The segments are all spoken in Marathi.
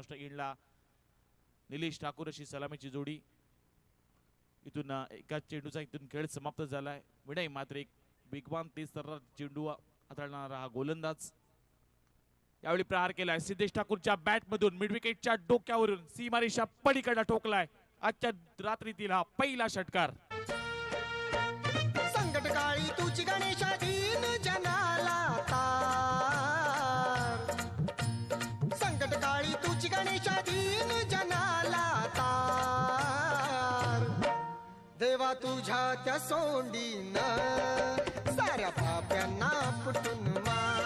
ऑस्ट्रेक इंडला निलेश ठाकूर अशी सलामीची जोडी. इथून एका चेंडूचा इथून खेळ समाप्त झालाय. विनय मात्र एक वेगवान तेज तर्रार चेंडू हाताळणारा हा गोलंदाज. यावेळी प्रहार केलाय सिद्धेश ठाकूरच्या बॅट मधून मिड विकेटच्या डोक्यावरून सीमारेषा पलीकडे ठोकलाय. आजच्या रात्रीतील हा पहिला षटकार. संकट काळी तुझी गणेशा दीन जनाला तार. संकट काळी तुझी गणेशा दीन जनाला तार. देवा तुझ्या त्या सोंडीन साऱ्या पाप्यांना फुटून मार.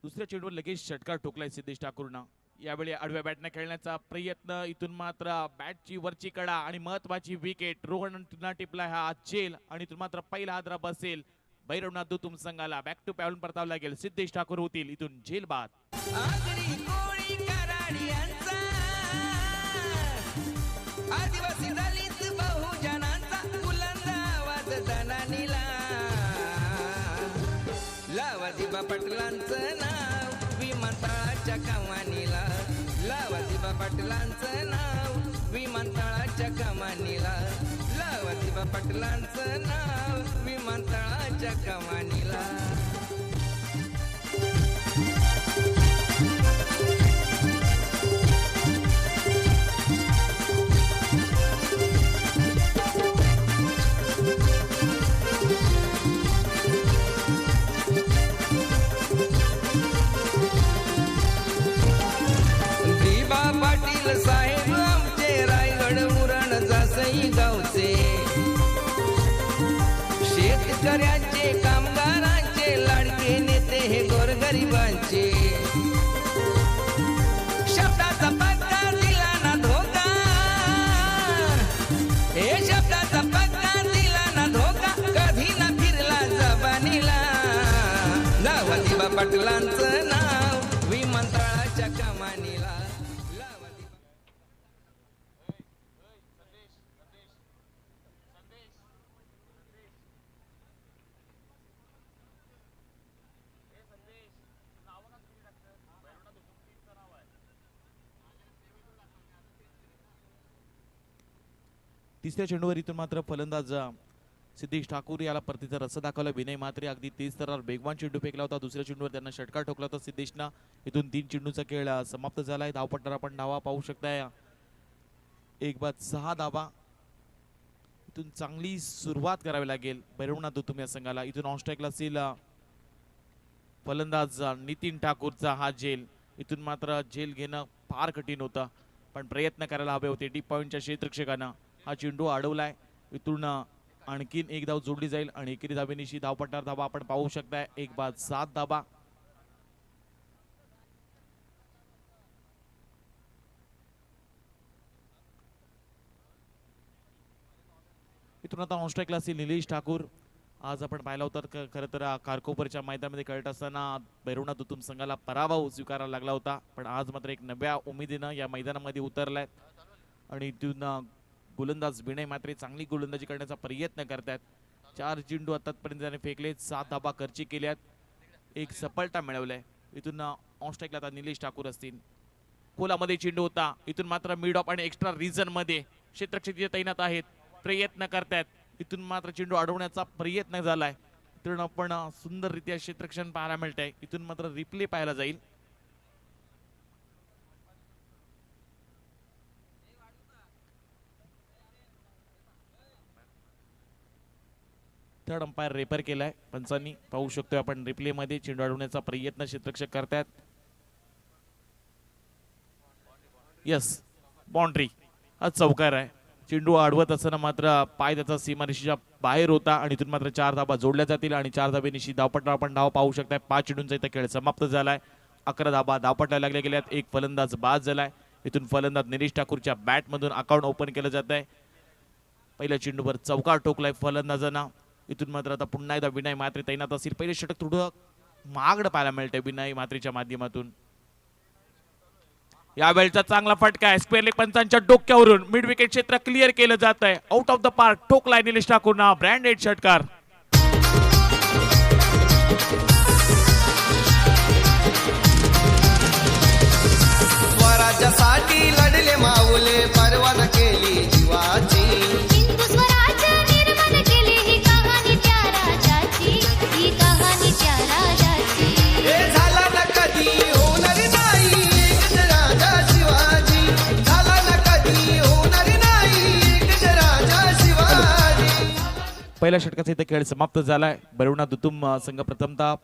दुसऱ्या चेंडूवर लगेच षटकार ठोकलाय सिद्धेश ठाकूरनं. यावेळी आडव्या बॅटने खेळण्याचा प्रयत्न. इथून मात्र बॅटची वरची कडा आणि महत्वाची विकेट रोहन टिपलाय हा झेल आणि इथून मात्र पहिला हादरा बसेल भैरवनाथ दुतुम संघाला. बॅक टू पॅवून परतावं लागेल. सिद्धेश ठाकूर होतील इथून झेल बाद. आदिवासी दलित बहुजनांचा बुलंद आवाज दनानीला. लावा दिबा पाटलांचं नाव विमानतळाच्या कमानीला. लावा दिबा पाटलांचं नाव विमानतळाच्या कमानीला. लावा दिबा पाटलांचं नाव विमानतळाच्या कमानीला. पाटील साहेब आमचे रायगड उरण जासई गावचे. शेतकऱ्यांचे कामगारांचे लाडके नेते हे गोरगरिबांचे. शब्दाचा पक्का दिला ना धोका. हे शब्दाचा पक्का दिला ना धोका. कधी ना फिरला जबानीला. लावा दिबा पाटलांचं नाव विमानतळाच्या कमानीला. तिसऱ्या चेंडूवर इथून मात्र फलंदाज सिद्धेश ठाकूर याला परतीचा रस्ता दाखवला. विनय मात्रे अगदी तेज तर्रार वेगवान चेंडू फेकला होता. दुसऱ्या चेंडूवर त्यांना षटकार ठोकला होता सिद्धेशना. इथून 3 चेंडूचा खेळ समाप्त झालाय. धावपट्टावर आपण धावा पाहू शकताय. एक बाद 6 धावा. इथून चांगली सुरुवात करावी लागेल भैरवनाथ दुतुम या संघाला. इथून ऑस्ट्रेकला असेल फलंदाज नितीन ठाकूरचा हा झेल. इथून मात्र झेल घेणं फार कठीण होतं पण प्रयत्न करायला हवे होते डीप पॉइंटच्या क्षेत्ररक्षकांना. हा चेंडू अडवलाय. इथून आणखीन एक धाव जोडली जाईल आणि एकेरी धावेनिशी धावपट्टावर धावा आपण पाहू शकताय. एक बाद 7 धावा. इथून आता ऑस्ट्रेकला असेल निलेश ठाकूर. आज आपण पाहिलं होतं खरं तर खारकोपरच्या मैदानामध्ये खेळत असताना भैरवनाथ दुतुम संघाला पराभव स्वीकारायला लागला होता पण आज मात्र एक नव्या उमेदीनं या मैदानामध्ये उतरलाय आणि इथून गोलंदाज विनय मात्रे चांगली गोलंदाजी करण्याचा प्रयत्न करतात. 4 चेंडू आतापर्यंत त्याने फेकलेत. 7 धाबा खर्ची केल्यात. एक सफलता मिळवलाय. इथून ऑस्ट्रेकला आता निलेश ठाकूर असतील. खोलामध्ये चेंडू होता. इथून मात्र मिड ऑफ आणि एक्स्ट्रा रिजन मध्ये क्षेत्ररक्षक तैनात आहेत. प्रयत्न करतात. इथून मात्र चेंडू अडवण्याचा प्रयत्न झालाय. इथून आपण सुंदररित्या क्षेत्ररक्षण पाहायला मिळतंय. इथून मात्र रिप्ले पाहायला जाईल. थर्ड अंपायर रेपर केलाय पंचांनी. पाहू शकतोय आपण रिप्ले मध्ये चेंडू अडवण्याचा प्रयत्न क्षेत्ररक्षक करतात. Yes boundary. हा चौकार आहे. चेंडू अडवत असताना मात्र पाय त्याचा सीमारेषेच्या बाहेर होता आणि इथून मात्र 4 धाबा जोडल्या जातील आणि 4 धाबेनिशी धावपट्टावर आपण धाव पाहू शकताय. 5 चेंडूंचा इथं खेळ समाप्त झालाय. 11 धाबा धावपट्टा लागल्या गेल्यात. एक फलंदाज बाद झालाय. इथून फलंदाज निलेश ठाकूरच्या बॅट मधून अकाउंट ओपन केलं जात आहे. पहिल्या चेंडूवर चौकार ठोकलाय फलंदाजांना. इथून मात्र आता पुन्हा एकदा विनय मात्रे तैनात असतील. पहिले षटक थोडं महागडं पाहायला मिळतंय विनय मात्रेच्या माध्यमातून. या वेळचा चांगला फटका आहे. स्क्वेअर लेग पंचांच्या डोक्यावरून मिड विकेट क्षेत्र क्लिअर केलं जात आहे. आउट ऑफ द पार्क ठोकलाय निलेश ठाकूरना. ब्रँडेड षटकार. पहिल्या षटकाचा इथे खेळ समाप्त झालाय. भैरवनाथ दुतुम संघ प्रथमतः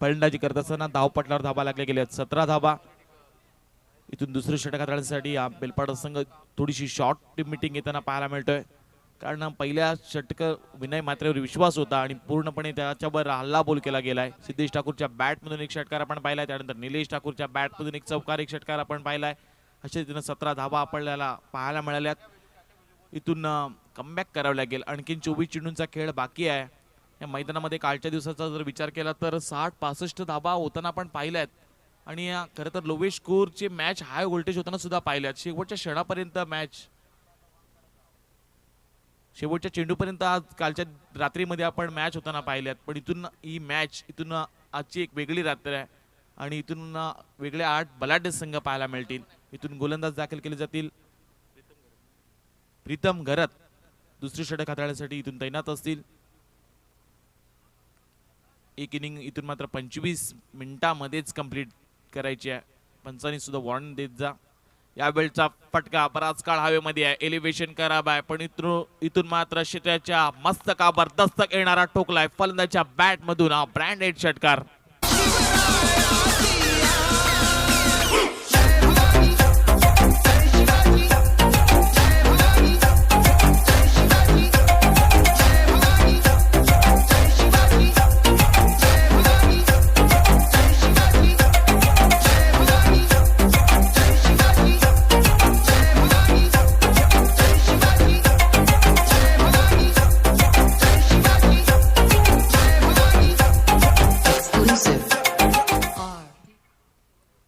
फलंदाजी करत असताना धावपटलावर धाबा लागले गेले 17 धाबा. इथून दुसरे षटक हाताळण्यासाठी बेलपाडा संघ थोडीशी शॉर्ट मीटिंग येताना पाहायला मिळतोय. कारण पहिल्या षटक विनय मात्रेवर विश्वास होता आणि पूर्णपणे त्याच्यावर हल्लाबोल केला गेलाय. सिद्धेश ठाकूरच्या बॅटमधून एक षटकार आपण पाहिलाय, त्यानंतर निलेश ठाकूरच्या बॅटमधून एक चौकार एक षटकार आपण पाहिलाय. अशा रीतीने 17 धाबा आपल्याला पाहायला मिळाल्यात. इथून कमबॅक करावं लागेल. आणखीन 24 चेंडूंचा खेळ बाकी आहे. या मैदानामध्ये कालच्या दिवसाचा जर विचार केला तर 60-65 धाबा होताना आपण पाहिल्यात आणि खरं तर लोवेश स्कोरची मॅच हाय व्होल्टेज होताना सुद्धा पाहिल्यात. शेवटच्या क्षणापर्यंत शेवटच्या चेंडूपर्यंत आज कालच्या रात्रीमध्ये आपण मॅच होताना पाहिल्यात. पण इथून ही मॅच इथून आजची एक वेगळी रात्र आहे आणि इथून वेगळे 8 बलाढ्य संघ पाहायला मिळतील. इथून गोलंदाज दाखल केले जातील. प्रीतम घरत दुसरी षटक हाताळण्यासाठी इथून तैनात असतील. एक इनिंग इथून मात्र 25 मिनिटांमध्येच कंप्लीट करायची आहे. पंचांनी सुद्धा वॉर्निंग देत जा. या वेळचा फटका बराच काळ हवेमध्ये आहे. एलिव्हेशन खराब आहे पण इथून मात्र क्षेत्राच्या मस्तकावर दस्तक येणारा ठोकलाय फलंदाच्या बॅट मधून हा ब्रँडेड षटकार.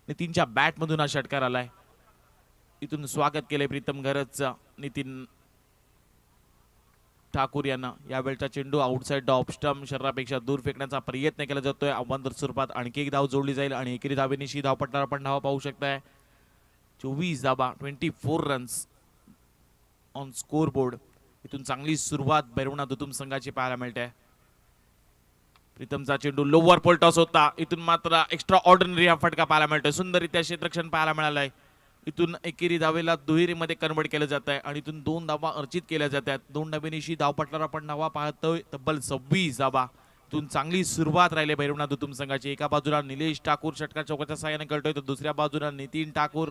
नितीनच्या बॅट मधून हा षटकार आलाय. इथून स्वागत केलंय प्रीतम घरतचं नितीन ठाकूर यांना. यावेळचा चेंडू आउटसाइड ऑफ स्टंप शरीरापेक्षा दूर फेकण्याचा प्रयत्न केला जातोय. आव्हानदार स्वरूपात आणखी एक धाव जोडली जाईल आणि एकेरी धावेनिशी धावपटणार आपण धावा पाहू शकताय. 24 धाबा 24 रन्स ऑन स्कोर बोर्ड. इथून चांगली सुरुवात भैरवनाथ दुतुम संघाची पाहायला मिळते. प्रीतमचा चेंडू लोवर पोल टॉस होता. इथून मात्र एक्स्ट्रा ऑर्डिनरी हा फटका पाहायला मिळतोय. सुंदररित्या क्षेत्ररक्षण पाहायला मिळालंय. इथून एकेरी धावेला दुहेरीमध्ये कन्वर्ट केलं जात आहे आणि इथून 2 धावा अर्जित केल्या जातात. 2 धावेनिशी धावपटलावर आपण धावा पाहतोय तब्बल 26 धावा. इथून चांगली सुरुवात राहिली भैरवनाथ दुतुम संघाची. एका बाजूला निलेश ठाकूर षटकार चौकाच्या साहाय्याने करतोय तर दुसऱ्या बाजूला नितीन ठाकूर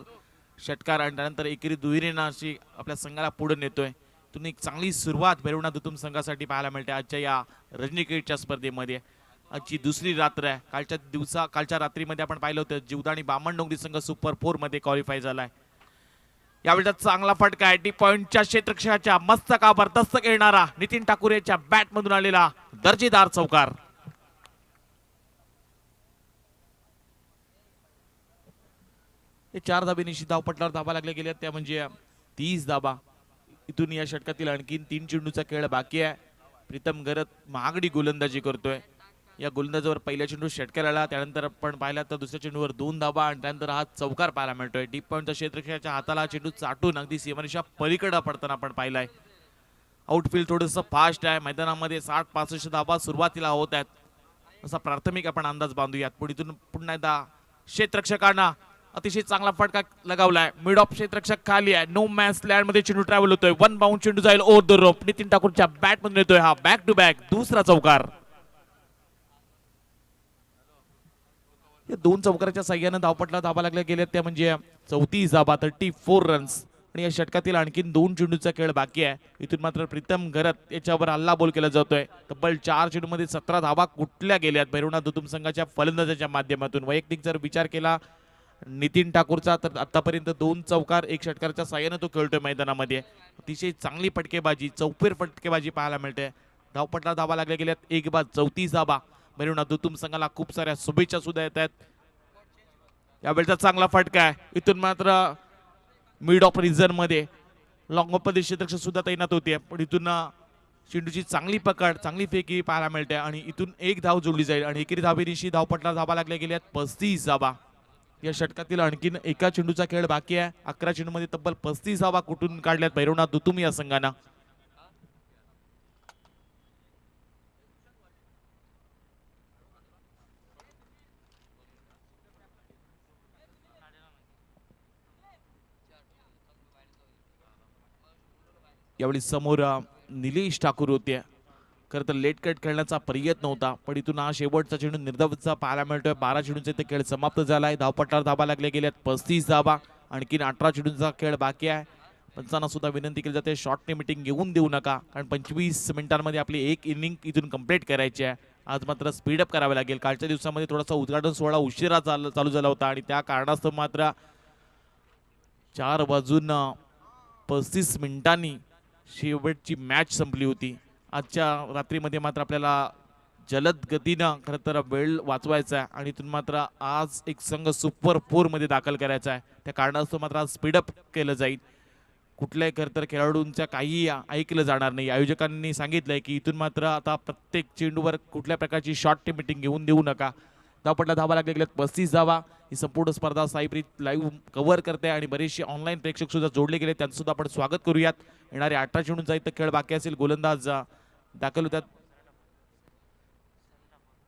षटकार आणि त्यानंतर एकेरी दुहेरीनं अशी आपल्या संघाला पुढे नेतोय. इथून एक चांगली सुरुवात भैरवनाथ दुतुम संघासाठी पाहायला मिळते आजच्या या रणजी क्रिकेटच्या स्पर्धेमध्ये. आजची दुसरी रात्र आहे. कालच्या रात्रीमध्ये आपण पाहिलं होतं जीवदानी बामणडोंगरी संघ सुपर 4 मध्ये क्वालिफाय झालाय. यावेळेचा चांगला फटका आहे. डी पॉइंटच्या क्षेत्ररक्षकाच्या मस्तकावर दस्तक येणारा नितीन ठाकूर यांच्या बॅट मधून आलेला दर्जेदार चौकार. हे 4 धाबेनिशी धावपटलावर धाबा लागले गेले त्या म्हणजे 30 धाबा. इथून या षटकातील आणखीन 3 चेंडूचा खेळ बाकी आहे. प्रीतम घरत महागडी गोलंदाजी करतोय. या गोलंदाजीवर पहिल्या चेंडू षटकार आला, त्यानंतर आपण पाहिला तर दुसऱ्या चेंडूवर 2 धाबा आणि त्यानंतर हा चौकार पाहायला मिळतोय. डीप पॉइंटच्या क्षेत्ररक्षकाच्या हाताला चेंडू चाटून अगदी सीमारेषा पलीकडे पडताना आपण पाहिलाय. आउटफील्ड थोडंसं फास्ट आहे. मैदानामध्ये 60-65 धाबा सुरुवातीला होत आहेत असा प्राथमिक आपण अंदाज बांधूयात. पण इथून पुन्हा एकदा क्षेत्ररक्षकांना अतिशय चांगला फटका लगावलाय. मिड ऑफ क्षेत्ररक्षक खाली आहे. नो मॅन्स लँड मध्ये चेंडू ट्रॅव्हल होतोय. 1 बाउंड चेंडू जाईल ओव्हर द रोप. नितीन ठाकूरच्या बॅट मधून येतोय हा बॅक टू बॅक दुसरा चौकार. या 2 चौकाराच्या साह्याने धावपटला धाबा लागल्या गेल्या त्या म्हणजे 34 धाबा 34 रन्स. आणि या षटकातील आणखीन 2 चेंडूचा खेळ बाकी आहे. इथून मात्र प्रीतम घरत याच्यावर हल्ला बोल केला जातोय. तब्बल 4 चेंडूमध्ये 17 धाबा कुठल्या गेल्यात भैरवनाथ दुतुम संघाच्या फलंदाजाच्या माध्यमातून. वैयक्तिक जर विचार केला नितीन ठाकूरचा तर आतापर्यंत 2 चौकार 1 षटकाराच्या साह्याने तो खेळतोय मैदानामध्ये. अतिशय चांगली फटकेबाजी चौफेर फटकेबाजी पाहायला मिळते. धावपटला धाबा लागल्या गेल्यात 1 बाद 34 धाबा. भैरवनाथ दुतुम संघाला खूप साऱ्या शुभेच्छा सुद्धा येत आहेत. यावेळचा चांगला फटका आहे. इथून मात्र मिड ऑफ रिझन मध्ये लॉंग ऑफ मध्ये क्षेत्ररक्षक सुद्धा तैनात होते. पण इथून चेंडूची चांगली पकड चांगली फेकी पाहायला मिळते आणि इथून 1 धाव जोडली जाईल आणि एकेरी धावेनिशी धावपटला धाबा लागल्या गेल्यात 35 धाबा. या षटकातील आणखीन एका चेंडूचा खेळ बाकी आहे. 11 चेंडूमध्ये तब्बल 35 धावा कुठून काढल्यात भैरवनाथ दुतुम या संघानं. यावेळी समोर निलेश ठाकूर होते. खरं तर लेट कट खेळण्याचा प्रयत्न होता, पण इथून हा शेवटचा चेंडू निर्धावचा पाहायला मिळतोय. 12 चेंडूंचा इथे खेळ समाप्त झालाय. धावपट्टावर धाबा लागले गेल्यात 35 धाबा. आणखीन 18 चेंडूंचा खेळ बाकी आहे. पंचांना सुद्धा विनंती केली जाते शॉर्टने मीटिंग घेऊन देऊ नका, कारण 25 मिनिटांमध्ये आपली एक इनिंग इथून कंप्लीट करायची आहे. आज मात्र स्पीडअप करावे लागेल. कालच्या दिवसामध्ये थोडासा उद्घाटन सोहळा उशिरा चालू झाला होता आणि त्या कारणास्तव मात्र 4 वाजून 35 मिनिटांनी शेवटची मॅच संपली होती. आजच्या रात्रीमध्ये मात्र आपल्याला जलद गतीनं खरं तर वेळ वाचवायचा आहे आणि इथून मात्र आज एक संघ सुपर 4 मध्ये दाखल करायचा आहे. त्या कारणास्तव मात्र आज स्पीडअप केलं जाईल. कुठल्याही खरं तर खेळाडूंच्या काही ऐकलं जाणार नाही. आयोजकांनी सांगितलंय की इथून मात्र आता प्रत्येक चेंडूवर कुठल्या प्रकारची शॉर्ट मीटिंग घेऊन देऊ नका. धावपट्टा धावा लागले गेल्यात 35 धावा. ही संपूर्ण स्पर्धा साईप्रीत लाईव्ह कव्हर करते आणि बरेचसे ऑनलाईन प्रेक्षक सुद्धा जोडले गेले, त्यांचं सुद्धा आपण स्वागत करूयात. येणारे 18 चेंडूंचा इथं खेळ बाकी असेल. गोलंदाज दाखल होतात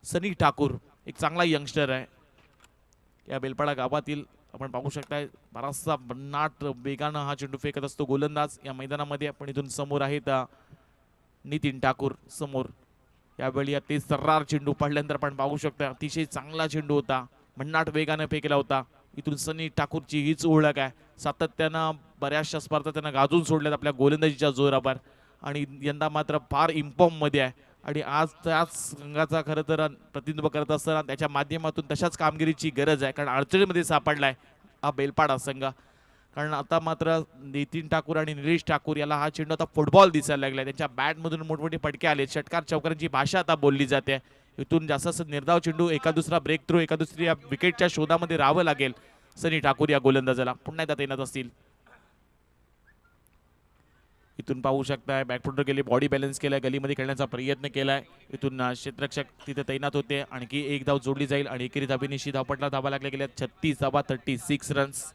सनी ठाकूर, एक चांगला यंगस्टर आहे. या बेलपाडा गावातील आपण पाहू शकताय बराचसा भन्नाट वेगानं हा चेंडू फेकत असतो गोलंदाज या मैदानामध्ये. पण इथून समोर आहेत नितीन ठाकूर समोर. यावेळी ते सर्रार चेंडू पडल्यानंतर आपण पाहू शकता अतिशय चांगला चेंडू होता, भन्नाट वेगाने फेकला होता. इथून सनी ठाकूरची हीच ओळख आहे. सातत्यानं बऱ्याचशा स्पर्धा त्यांना गाजून सोडल्यात आपल्या गोलंदाजीच्या जोरावर आणि यंदा मात्र फार इम्फॉर्म मध्ये आहे. आणि आज त्याच संघाचा खरं तर प्रतिनिधित्व करत असताना त्याच्या माध्यमातून तशाच कामगिरीची गरज आहे, कारण अडचणीमध्ये सापडलाय हा बेलपाडा संघ. कारण आता मात्र नितीन ठाकूर आणि निलेश ठाकूर याला हा चेंडू आता फुटबॉल दिसायला लागलाय. त्यांच्या बॅटमधून मोठमोठे फटके आले. षटकार चौकारांची भाषा आता बोलली जाते. इथून जास्त निर्धाव चेंडू, एका दुसरा ब्रेक थ्रू, एका दुसरी या विकेटच्या शोधामध्ये राहावं लागेल सनी ठाकूर या गोलंदाजाला. पुन्हा एकदा तैनात असतील. इथून पाहू शकताय बॅकफुटर गेले, बॉडी बॅलन्स केलाय, गलीमध्ये खेळण्याचा प्रयत्न केलाय. इथून क्षेत्ररक्षक तिथे तैनात होते. आणखी एक धाव जोडली जाईल आणि एकेरी धाबेनिशी धावपटला धावा लागल्या गेल्या 36 धावा, 36 रन्स.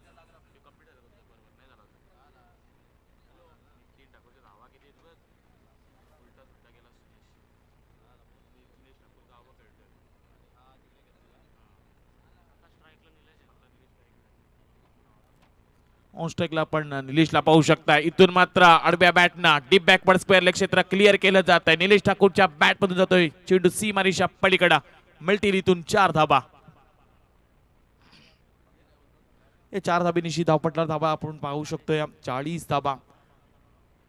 ऑन स्ट्राईकला पण निलेशला पाहू शकता. इथून मात्र आडव्या बॅटना डीप बॅकवर्ड स्क्वेअर क्षेत्र क्लिअर केलं जात आहे. निलेश ठाकूरच्या बॅट मधून जातोय चेंडू सीमारेषा पलीकडे. मिळतील इथून 4 धाबा. या 4 धाबेनिशी धावपटला धाबा आपण पाहू शकतोय 40 धाबा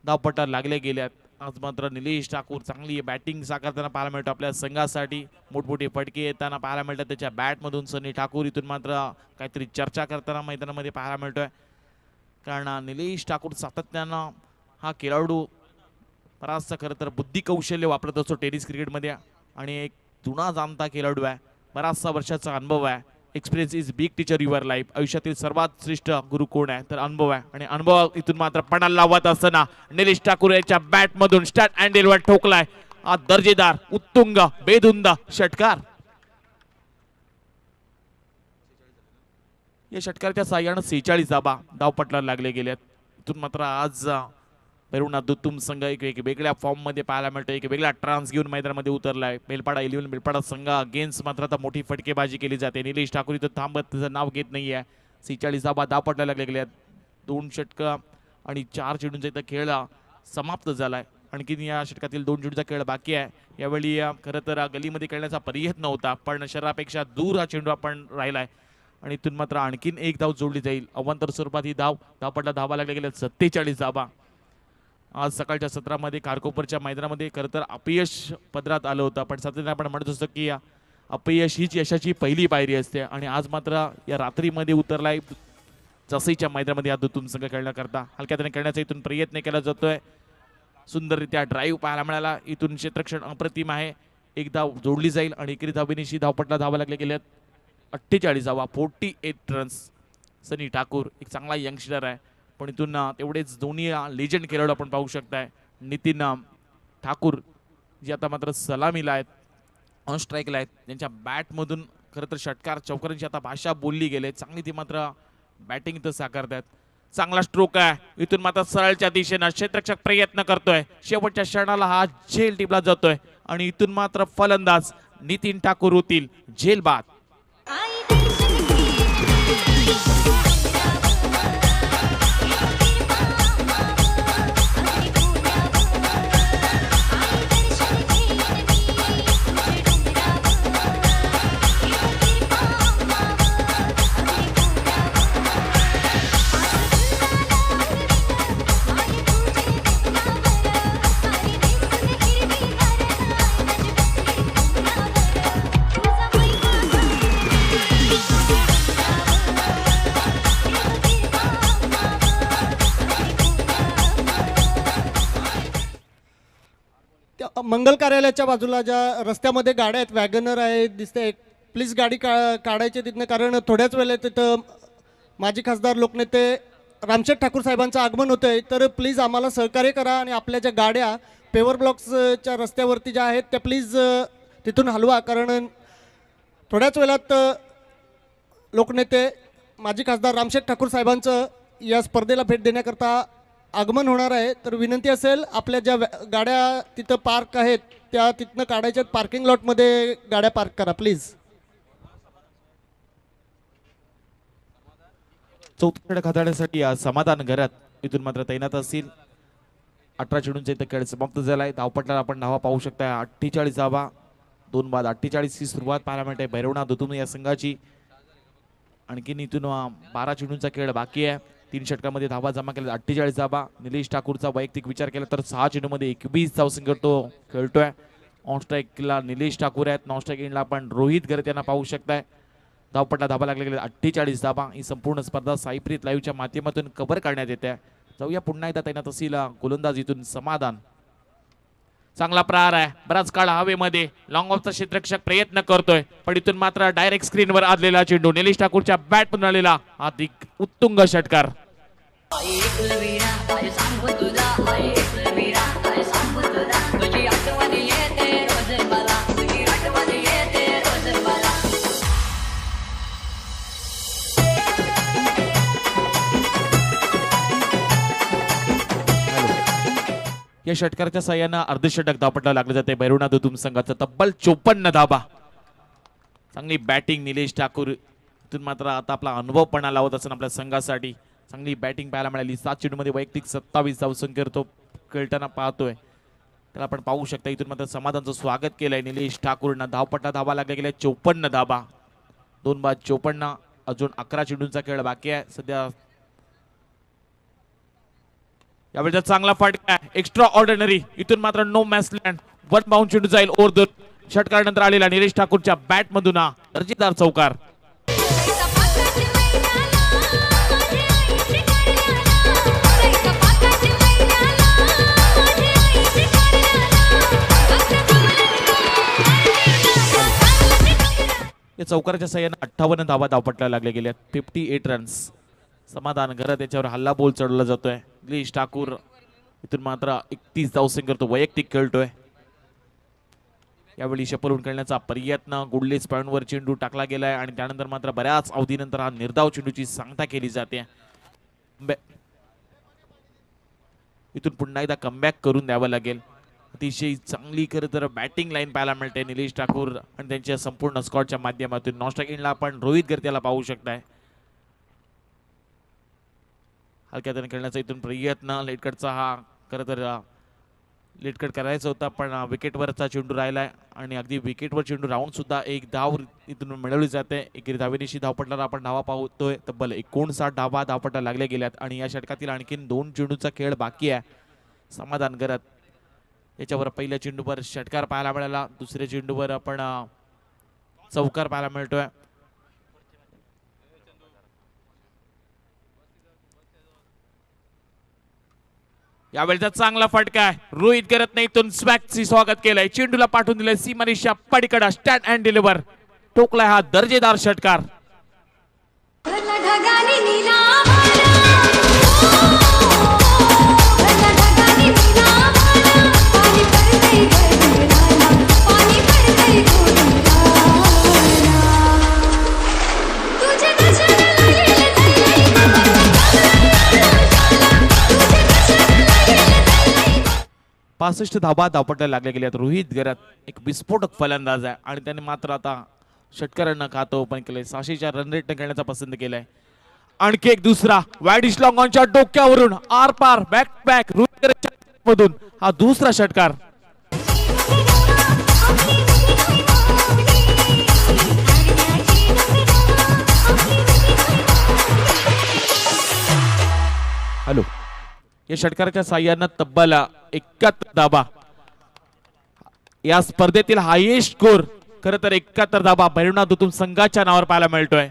धावपटार लागले गेल्यात. आज मात्र निलेश ठाकूर चांगली बॅटिंग साकारताना पाहायला मिळतो आपल्या संघासाठी. मोठमोठे फटके येताना पाहायला मिळतात त्याच्या बॅट मधून. सनी ठाकूर इथून मात्र काहीतरी चर्चा करताना मैदानामध्ये पाहायला मिळतोय, कारण निलेश ठाकूर सातत्यानं हा खेळाडू बराचसा खरं तर बुद्धी कौशल्य वापरत असतो टेनिस क्रिकेटमध्ये आणि एक जुना जाणता खेळाडू आहे. बराचसा वर्षाचा अनुभव आहे. Experience is big teacher your life. आयुष्यातील सर्वात श्रेष्ठ गुरु कोण आहे तर अनुभव आहे. आणि अनुभव इथून मात्र पणाला लावत असताना निलेश ठाकूर याच्या बॅट मधून स्टार्ट अँडेलवर ठोकलाय हा दर्जेदार उत्तुंग बेधुंद षटकार. या षटकाराच्या साह्यानं 46 धाबा धावपटला लागले गेल्यात. इथून मात्र आज भैरवनाथ दुत्तुम संघ एक वेगळ्या फॉर्म मध्ये पाहायला मिळतो. एक वेगळा ट्रान्स घेऊन मैदानामध्ये उतरलाय. बेलपाडा 11 बेलपाडा संघ अगेन्स्ट मात्र आता मोठी फटकेबाजी केली जाते. निलेश ठाकूर इथं थांबत त्याचं नाव घेत नाहीये. 46 धाबा धावपटला लागले गेल्यात. 2 षटकं आणि 4 चेंडूंचा इथं खेळ समाप्त झालाय. आणखीन या षटकातील 2 चेंडूचा खेळ बाकी आहे. यावेळी खरं तर गलीमध्ये खेळण्याचा प्रयत्न होता, पण शरीरापेक्षा दूर हा चेंडू आपण राहिलाय आणि इथून मात्र आणखीन एक धाव जोडली जाईल. अवांतर स्वरूपात ही धावपटला धावा लागल्या गेल्या 47 धाबा. आज सकाळच्या सत्रामध्ये खारकोपरच्या मैदानामध्ये खरं तर अपयश पदरात आलं होतं, पण सातत्याने आपण म्हणत असतो की अपयश हीच यशाची पहिली पायरी असते. आणि आज मात्र या रात्रीमध्ये उतरलाय जसईच्या मैदानामध्ये हा दुत्तुम संघ खेळण्याकरता. हलक्याने खेळण्याचा इथून प्रयत्न केला जातोय. सुंदररित्या ड्राईव्ह पाहायला मिळाला. इथून क्षेत्ररक्षण अप्रतिम आहे. एक धाव जोडली जाईल आणि एकेरी धाबेनिशी धावपटला धावा लागल्या गेल्यात 48 धावा, 48 रन्स. सनी ठाकूर एक चांगला यंगस्टर आहे, पण इथून तेवढेच दोन्ही लेजंड खेळाडू आपण पाहू शकताय. नितीन ठाकूर जे आता मात्र सलामीला आहेत, ऑन स्ट्राईकला आहेत. त्यांच्या बॅटमधून खरं तर षटकार चौकारांची आता भाषा बोलली गेली. चांगली ती मात्र बॅटिंग इथं साकारतात. चांगला स्ट्रोक आहे. इथून मात्र सरळच्या दिशेनं क्षेत्ररक्षक प्रयत्न करतोय. शेवटच्या क्षणाला हा झेल टिपला जातोय आणि इथून मात्र फलंदाज नितीन ठाकूर होतील झेल बाद. मंगल कार्यालयाच्या बाजूला ज्या रस्त्यामध्ये गाड्या आहेत, वॅगनर आहे दिसते, प्लीज गाडी काढायची तिथनं, कारण थोड्याच वेळेत तिथं माजी खासदार लोकनेते रामशेठ ठाकूर साहेबांचं आगमन होतं आहे. तर प्लीज आम्हाला सहकार्य करा आणि आपल्या ज्या गाड्या पेवर ब्लॉक्सच्या रस्त्यावरती ज्या आहेत त्या प्लीज तिथून हलवा, कारण थोड्याच वेळात लोकनेते माजी खासदार रामशेठ ठाकूर साहेबांचं या स्पर्धेला भेट देण्याकरता आगमन होणार आहे. तर विनंती असेल, आपल्या ज्या गाड्या तिथं पार्क आहेत त्या तिथनं काढायच्यात, पार्किंग लॉटमध्ये गाड्या पार्क करा प्लीज. चौथ्या खाताड्यासाठी आज समाधान घरात इथून मात्र तैनात असतील. 18 चेंडूंचा इथं खेळ समाप्त झालाय. धावपट्ट्याला आपण धावा पाहू शकता. 48 धावा, 2 बाद 48 ची सुरुवात पाहायला मिळते भैरवनाथ दुतुम या संघाची. आणखीन इथून 12 चेंडूंचा खेळ बाकी आहे. 3 षटकामध्ये धावा जमा केल्या, 48 धावा. निलेश ठाकूरचा वैयक्तिक विचार केला तर 6 चेंडूमध्ये 21 धावसंख्येवर तो खेळतोय. ऑन स्ट्राईकला निलेश ठाकूर आहेत, नॉन स्ट्राईक एंडला आपण रोहित गरत यांना पाहू शकताय. धावपट्टा धावा लागले गेले 48 धावा. ही संपूर्ण स्पर्धा साईप्रीत लाईव्हच्या माध्यमातून कव्हर करण्यात येते. जाऊया पुन्हा एकदा तैनात असलेला गोलंदाज इथून समाधान. चांगला प्रहार आहे, बराच काळ हवेमध्ये लॉंग ऑफचा क्षेत्ररक्षक प्रयत्न करतोय, पण इथून मात्र डायरेक्ट स्क्रीनवर आलेला चेंडू निलेश ठाकूरच्या बॅटमधून आलेला अधिक उत्तुंग षटकार. या षटकाराच्या साह्यानं अर्धशतक धावपट्टा लागले जाते भैरवनाथ दुतुम संघाचं. तब्बल 54 धावा. चांगली बॅटिंग निलेश ठाकूर. इथून मात्र आता आपला अनुभव पण लावत असताना आपल्या संघासाठी चांगली बॅटिंग पाहायला मिळाली. 7 चेंडूमध्ये वैयक्तिक 27 धावसंख्येवर तो खेळताना पाहतोय. त्याला आपण पाहू शकता. इथून मात्र समाधानचं स्वागत केलंय निलेश ठाकूरनं. धावपट्टा धावा लागल्या गेल्या 54 धावा, 2 बाद 54. अजून 11 चेंडूंचा खेळ बाकी आहे सध्या. यावेळेचा चांगला फटका आहे, एक्स्ट्रा ऑर्डिनरी. इथून मात्र नो मॅसलँड. 1 बाउंड चेंडू जाईल ओव्हर द षटकारानंतर आलेला निलेश ठाकूरच्या बॅट मधून हा दर्जेदार चौकार. या चौकाराच्या साह्यानं 58 धावा धावपट्ट्याला लागल्या गेल्या. 58 रन्स. समाधान घरात त्याच्यावर हल्ला बोल चढवला जातोय. निलेश ठाकूर इथून मात्र 31 धावसंख्येवर तो वैयक्तिक खेळतोय. यावेळी शपलून खेळण्याचा प्रयत्न, गुडलेस पॉइंटवर चेंडू टाकला गेलाय आणि त्यानंतर मात्र बऱ्याच अवधीनंतर हा निर्धाव चेंडूची सांगता केली जाते. इथून पुन्हा एकदा कमबॅक करून द्यावं लागेल. अतिशय चांगली खरं तर बॅटिंग लाईन पाहायला मिळते निलेश ठाकूर आणि त्यांच्या संपूर्ण स्क्वॉडच्या माध्यमातून. नॉन स्ट्राईक एंडला आपण रोहित गर्त्याला पाहू शकताय. हलक्या हाताने खेळण्याचा इथून प्रयत्न. लेटकटचा हा खरं तर लेटकट करायचा होता, पण विकेटवरचा चेंडू राहिलाय आणि अगदी विकेटवर चेंडू राहून सुद्धा एक धाव इथून मिळवली जाते. एकेरी धावेनिशी धावपट्टाला आपण धावा पाहतोय. तब्बल 59 धावा धावपट्टा लागल्या गेल्यात आणि या षटकातील आणखीन 2 चेंडूचा खेळ बाकी आहे. समाधान करत याच्यावर पहिल्या चेंडूवर षटकार पाहायला मिळाला, दुसऱ्या चेंडूवर आपण चौकार पाहायला मिळतोय. यावेळेचा चांगला फटका आहे. रोहित करत नाही, इथून स्वॅगची स्वागत केलंय. चेंडूला पाठवून दिलंय सीमारेषा पलीकडे. स्टँड अँड डिलिव्हर टोकलाय हा दर्जेदार षटकार. पासष्ट धावा धावपट्ट्याला लागल्या गेल्यात. रोहित घरात एक विस्फोटक फलंदाज आहे आणि त्याने मात्र आता षटकारांना खातो ओपन केलंय. 600च्या रन रेटने खेळण्याचा पसंत केलाय. आणखी एक दुसरा वाईडिश लॉंग ऑनच्या डोक्यावरून आर पार बॅक बॅक रोहित घराच्या मधून हा दुसरा षटकार. हॅलो. या षटकाराच्या साह्यानं तब्बल 71 धावा. या स्पर्धेतील हायेस्ट स्कोर खरं तर 71 धावा भैरवनाथ दुतुम संघाच्या नावावर पाहायला मिळतोय.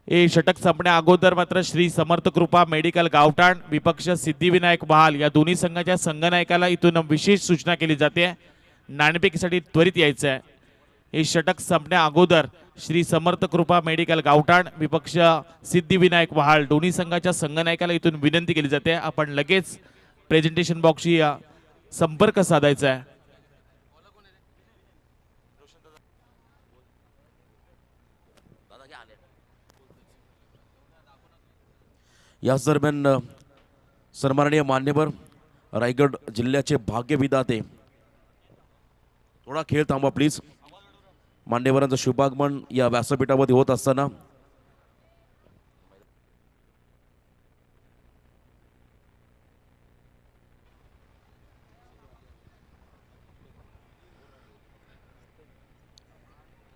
हे षटक संपण्या अगोदर मात्र श्री समर्थ कृपा मेडिकल गावठाण विपक्ष सिद्धिविनायक महाल या दोन्ही संघाच्या संघनायकाला इथून विशेष सूचना केली जाते, नाणेफेकीसाठी त्वरित यायचं आहे. हे षटक संपण्या अगोदर श्री समर्थ कृपा मेडिकल गावठाण विपक्ष सिद्धिविनायक महाल दोन्ही संघाच्या संघनायकाला इथून विनंती केली जाते, आपण लगेच प्रेझेंटेशन बॉक्सशी संपर्क साधायचा आहे. याच दरम्यान सन्माननीय मान्यवर रायगड जिल्ह्याचे भाग्यविधाते, थोडा खेळ थांबा प्लीज. मान्यवरांचं शुभागमन या व्यासपीठामध्ये होत असताना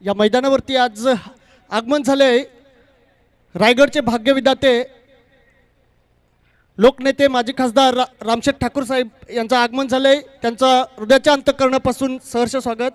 या मैदानावरती आज आगमन झाले रायगडचे भाग्यविधाते लोकनेते माजी खासदार रामशेठ ठाकूर साहेब यांचं आगमन झालंय. त्यांचं हृदयाच्या अंतःकरणापासून सहर्ष स्वागत.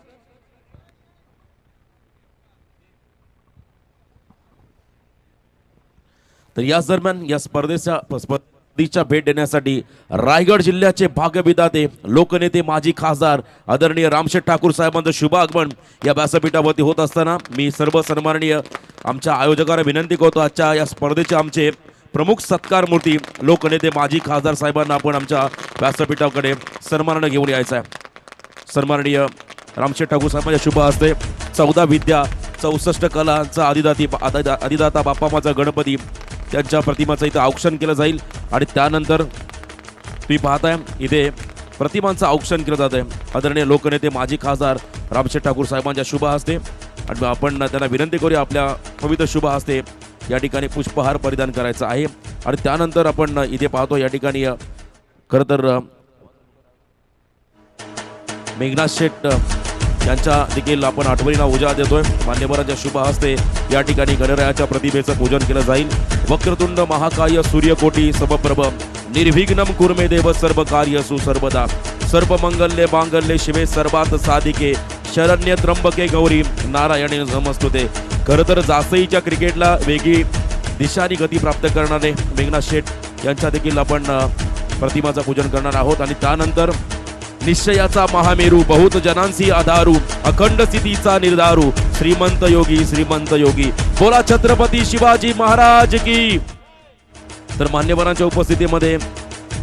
तर याच दरम्यान या स्पर्धेच्या भेट देण्यासाठी रायगड जिल्ह्याचे भाग्यविधाते लोकनेते माजी खासदार आदरणीय रामशेठ ठाकूर साहेबांचं शुभ आगमन या व्यासपीठावरती होत असताना मी सर्व सन्माननीय आमच्या आयोजकांना विनंती करतो, आजच्या या स्पर्धेचे आमचे प्रमुख सत्कार मूर्ती लोकनेते माजी खासदार साहेबांना आपण आमच्या व्यासपीठाकडे सन्मानाने घेऊन यायचं आहे. सन्माननीय रामशेठ ठाकूर साहेबांच्या शुभ हस्ते 14 विद्या 64 कलांचा अधिदाता बाप्पा माझा गणपती त्यांच्या प्रतिमाचं इथं औक्षण केलं जाईल आणि त्यानंतर तुम्ही पाहताय इथे प्रतिमांचं औक्षण केलं जात आहे आदरणीय लोकनेते माजी खासदार रामशेठ ठाकूर साहेबांच्या शुभ हस्ते. आणि आपण त्यांना विनंती करूया आपल्या पवित्र शुभ हस्ते या ठिकाणी पुष्पहार परिधान करायचा आहे. आणि त्यानंतर आपण इथे पाहतो या ठिकाणी खरं तर मेघनाथ शेठ यांच्या देखील आपण आठवणींना उजाळा देतोय. मान्यवरांच्या शुभ हस्ते या ठिकाणी गणरायाच्या प्रतिमेचं पूजन केलं जाईल. वक्रतुंड महाकाय सूर्यकोटी समप्रभ निर्विघ्नम कुर्मे देव सर्व कार्यसु सर्वदा सर्वमंगल्ये मांगल्ये शिवे सर्वात साधिके शरण्य त्र्यंबके गौरी नारायणी नमस्तुते. खरं तर जासईच्या क्रिकेटला वेगळी दिशा आणि गती प्राप्त करणारे मेघनाथ शेठ यांच्या देखील आपण प्रतिमाचं पूजन करणार आहोत. आणि त्यानंतर निश्चयाचा महामेरू बहुत जनांसी आधारू अखंड स्थितीचा निर्धारू श्रीमंत योगी बोला छत्रपती शिवाजी महाराज की. तर मान्यवरांच्या उपस्थितीमध्ये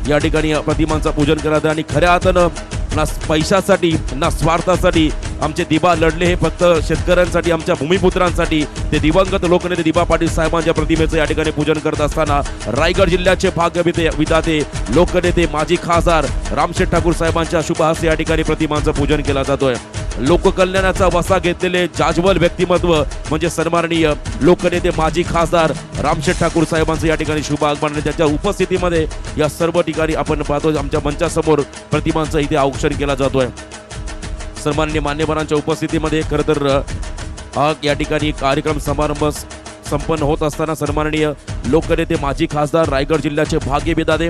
या ठिकाणी प्रतिमांचं पूजन करत आणि खऱ्या अर्थानं ना पैशासाठी ना स्वार्थासाठी आमचे दिबा लढले, हे फक्त शेतकऱ्यांसाठी आमच्या भूमिपुत्रांसाठी. ते दिवंगत लोकनेते दिबा पाटील साहेबांच्या प्रतिमेचं या ठिकाणी पूजन करत असताना रायगड जिल्ह्याचे भाग्यविधाते लोकनेते माजी खासदार रामशेठ ठाकूर साहेबांच्या शुभ हस्ते या ठिकाणी प्रतिमांचं पूजन केलं जातोय. लोककल्याणाचा वसा घेतलेले जाज्वल व्यक्तिमत्व म्हणजे सन्माननीय लोकनेते माजी खासदार रामशेठ ठाकूर साहेबांचं या ठिकाणी शुभ आगमन आणि त्याच्या उपस्थितीमध्ये या सर्व ठिकाणी आपण पाहतो आमच्या मंचासमोर प्रतिमांचं इथे औक्षण केला जातोय. सन्माननीय मान्यवरांच्या उपस्थितीमध्ये खरं तर हा या ठिकाणी कार्यक्रम समारंभ संपन्न होत असताना सन्माननीय लोकनेते माजी खासदार रायगड जिल्ह्याचे भाग्यविधाते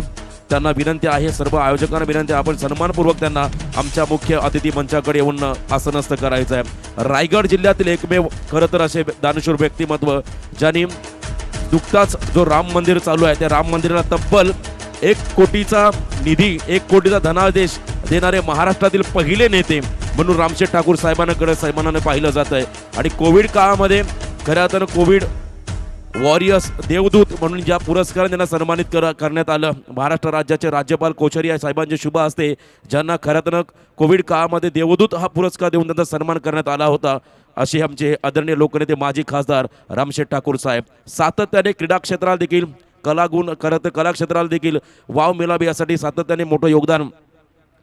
त्यांना विनंती आहे, सर्व आयोजकांना विनंती आहे, आपण सन्मानपूर्वक त्यांना आमच्या मुख्य अतिथी मंचाकडे येऊन आसनस्थ करायचं आहे. रायगड जिल्ह्यातील एकमेव खरं तर असे दानशूर व्यक्तिमत्व ज्यांनी नुकताच जो राम मंदिर चालू आहे त्या राम मंदिराला तब्बल 1 कोटीचा निधी 1 कोटीचा धनादेश देणारे महाराष्ट्रातील पहिले नेते म्हणून रामशेठ ठाकूर साहेबांकडे सन्मानाने पाहिलं जात आहे. आणि कोविड काळामध्ये खऱ्या अर्थानं कोविड वॉरियर्स देवदूत म्हणून ज्या पुरस्काराने त्यांना सन्मानित करण्यात आलं महाराष्ट्र राज्याचे राज्यपाल कोश्यारी साहेबांचे शुभ हस्ते, ज्यांना खऱ्या अर्थानं कोविड काळामध्ये देवदूत हा पुरस्कार देऊन त्यांचा सन्मान करण्यात आला होता, असे आमचे आदरणीय लोकनेते माजी खासदार रामशेठ ठाकूर साहेब. सातत्याने क्रीडा क्षेत्राला देखील कला क्षेत्राला देखील वाव मिळावी यासाठी सातत्याने मोठं योगदान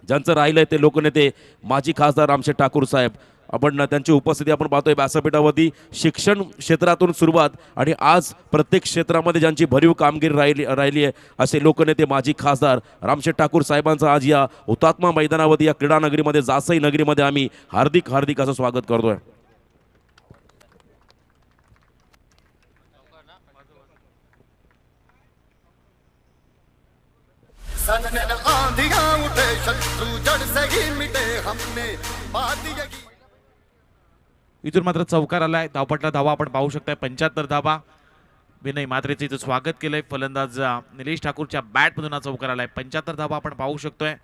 ज्यांचं राहिलंय ते लोकनेते माजी खासदार रामशेठ ठाकूर साहेब. आपण त्यांची उपस्थिती आपण पाहतोय व्यासपीठावरती. शिक्षण क्षेत्रातून सुरुवात आणि आज प्रत्येक क्षेत्रामध्ये ज्यांची भरीव कामगिरी राहिली आहे असे लोकनेते माजी खासदार रामशेठ ठाकूर साहेबांचं आज या हुतात्मा मैदानावरती या क्रीडा नगरीमध्ये जासई नगरीमध्ये आम्ही हार्दिक असं स्वागत करतोय. आंधियां उठे शत्रु जड़ से ही मिटे हमने बात यही. इथून मात्र चौकार आलाय. धावपटला धावा आपण पाहू शकताय 75 धावा. विनय म्हात्रेचं इथं स्वागत केलंय. फलंदाज निलेश ठाकूरच्या बॅटमधून हा चौकार आलाय. 75 धावा आपण पाहू शकतोय.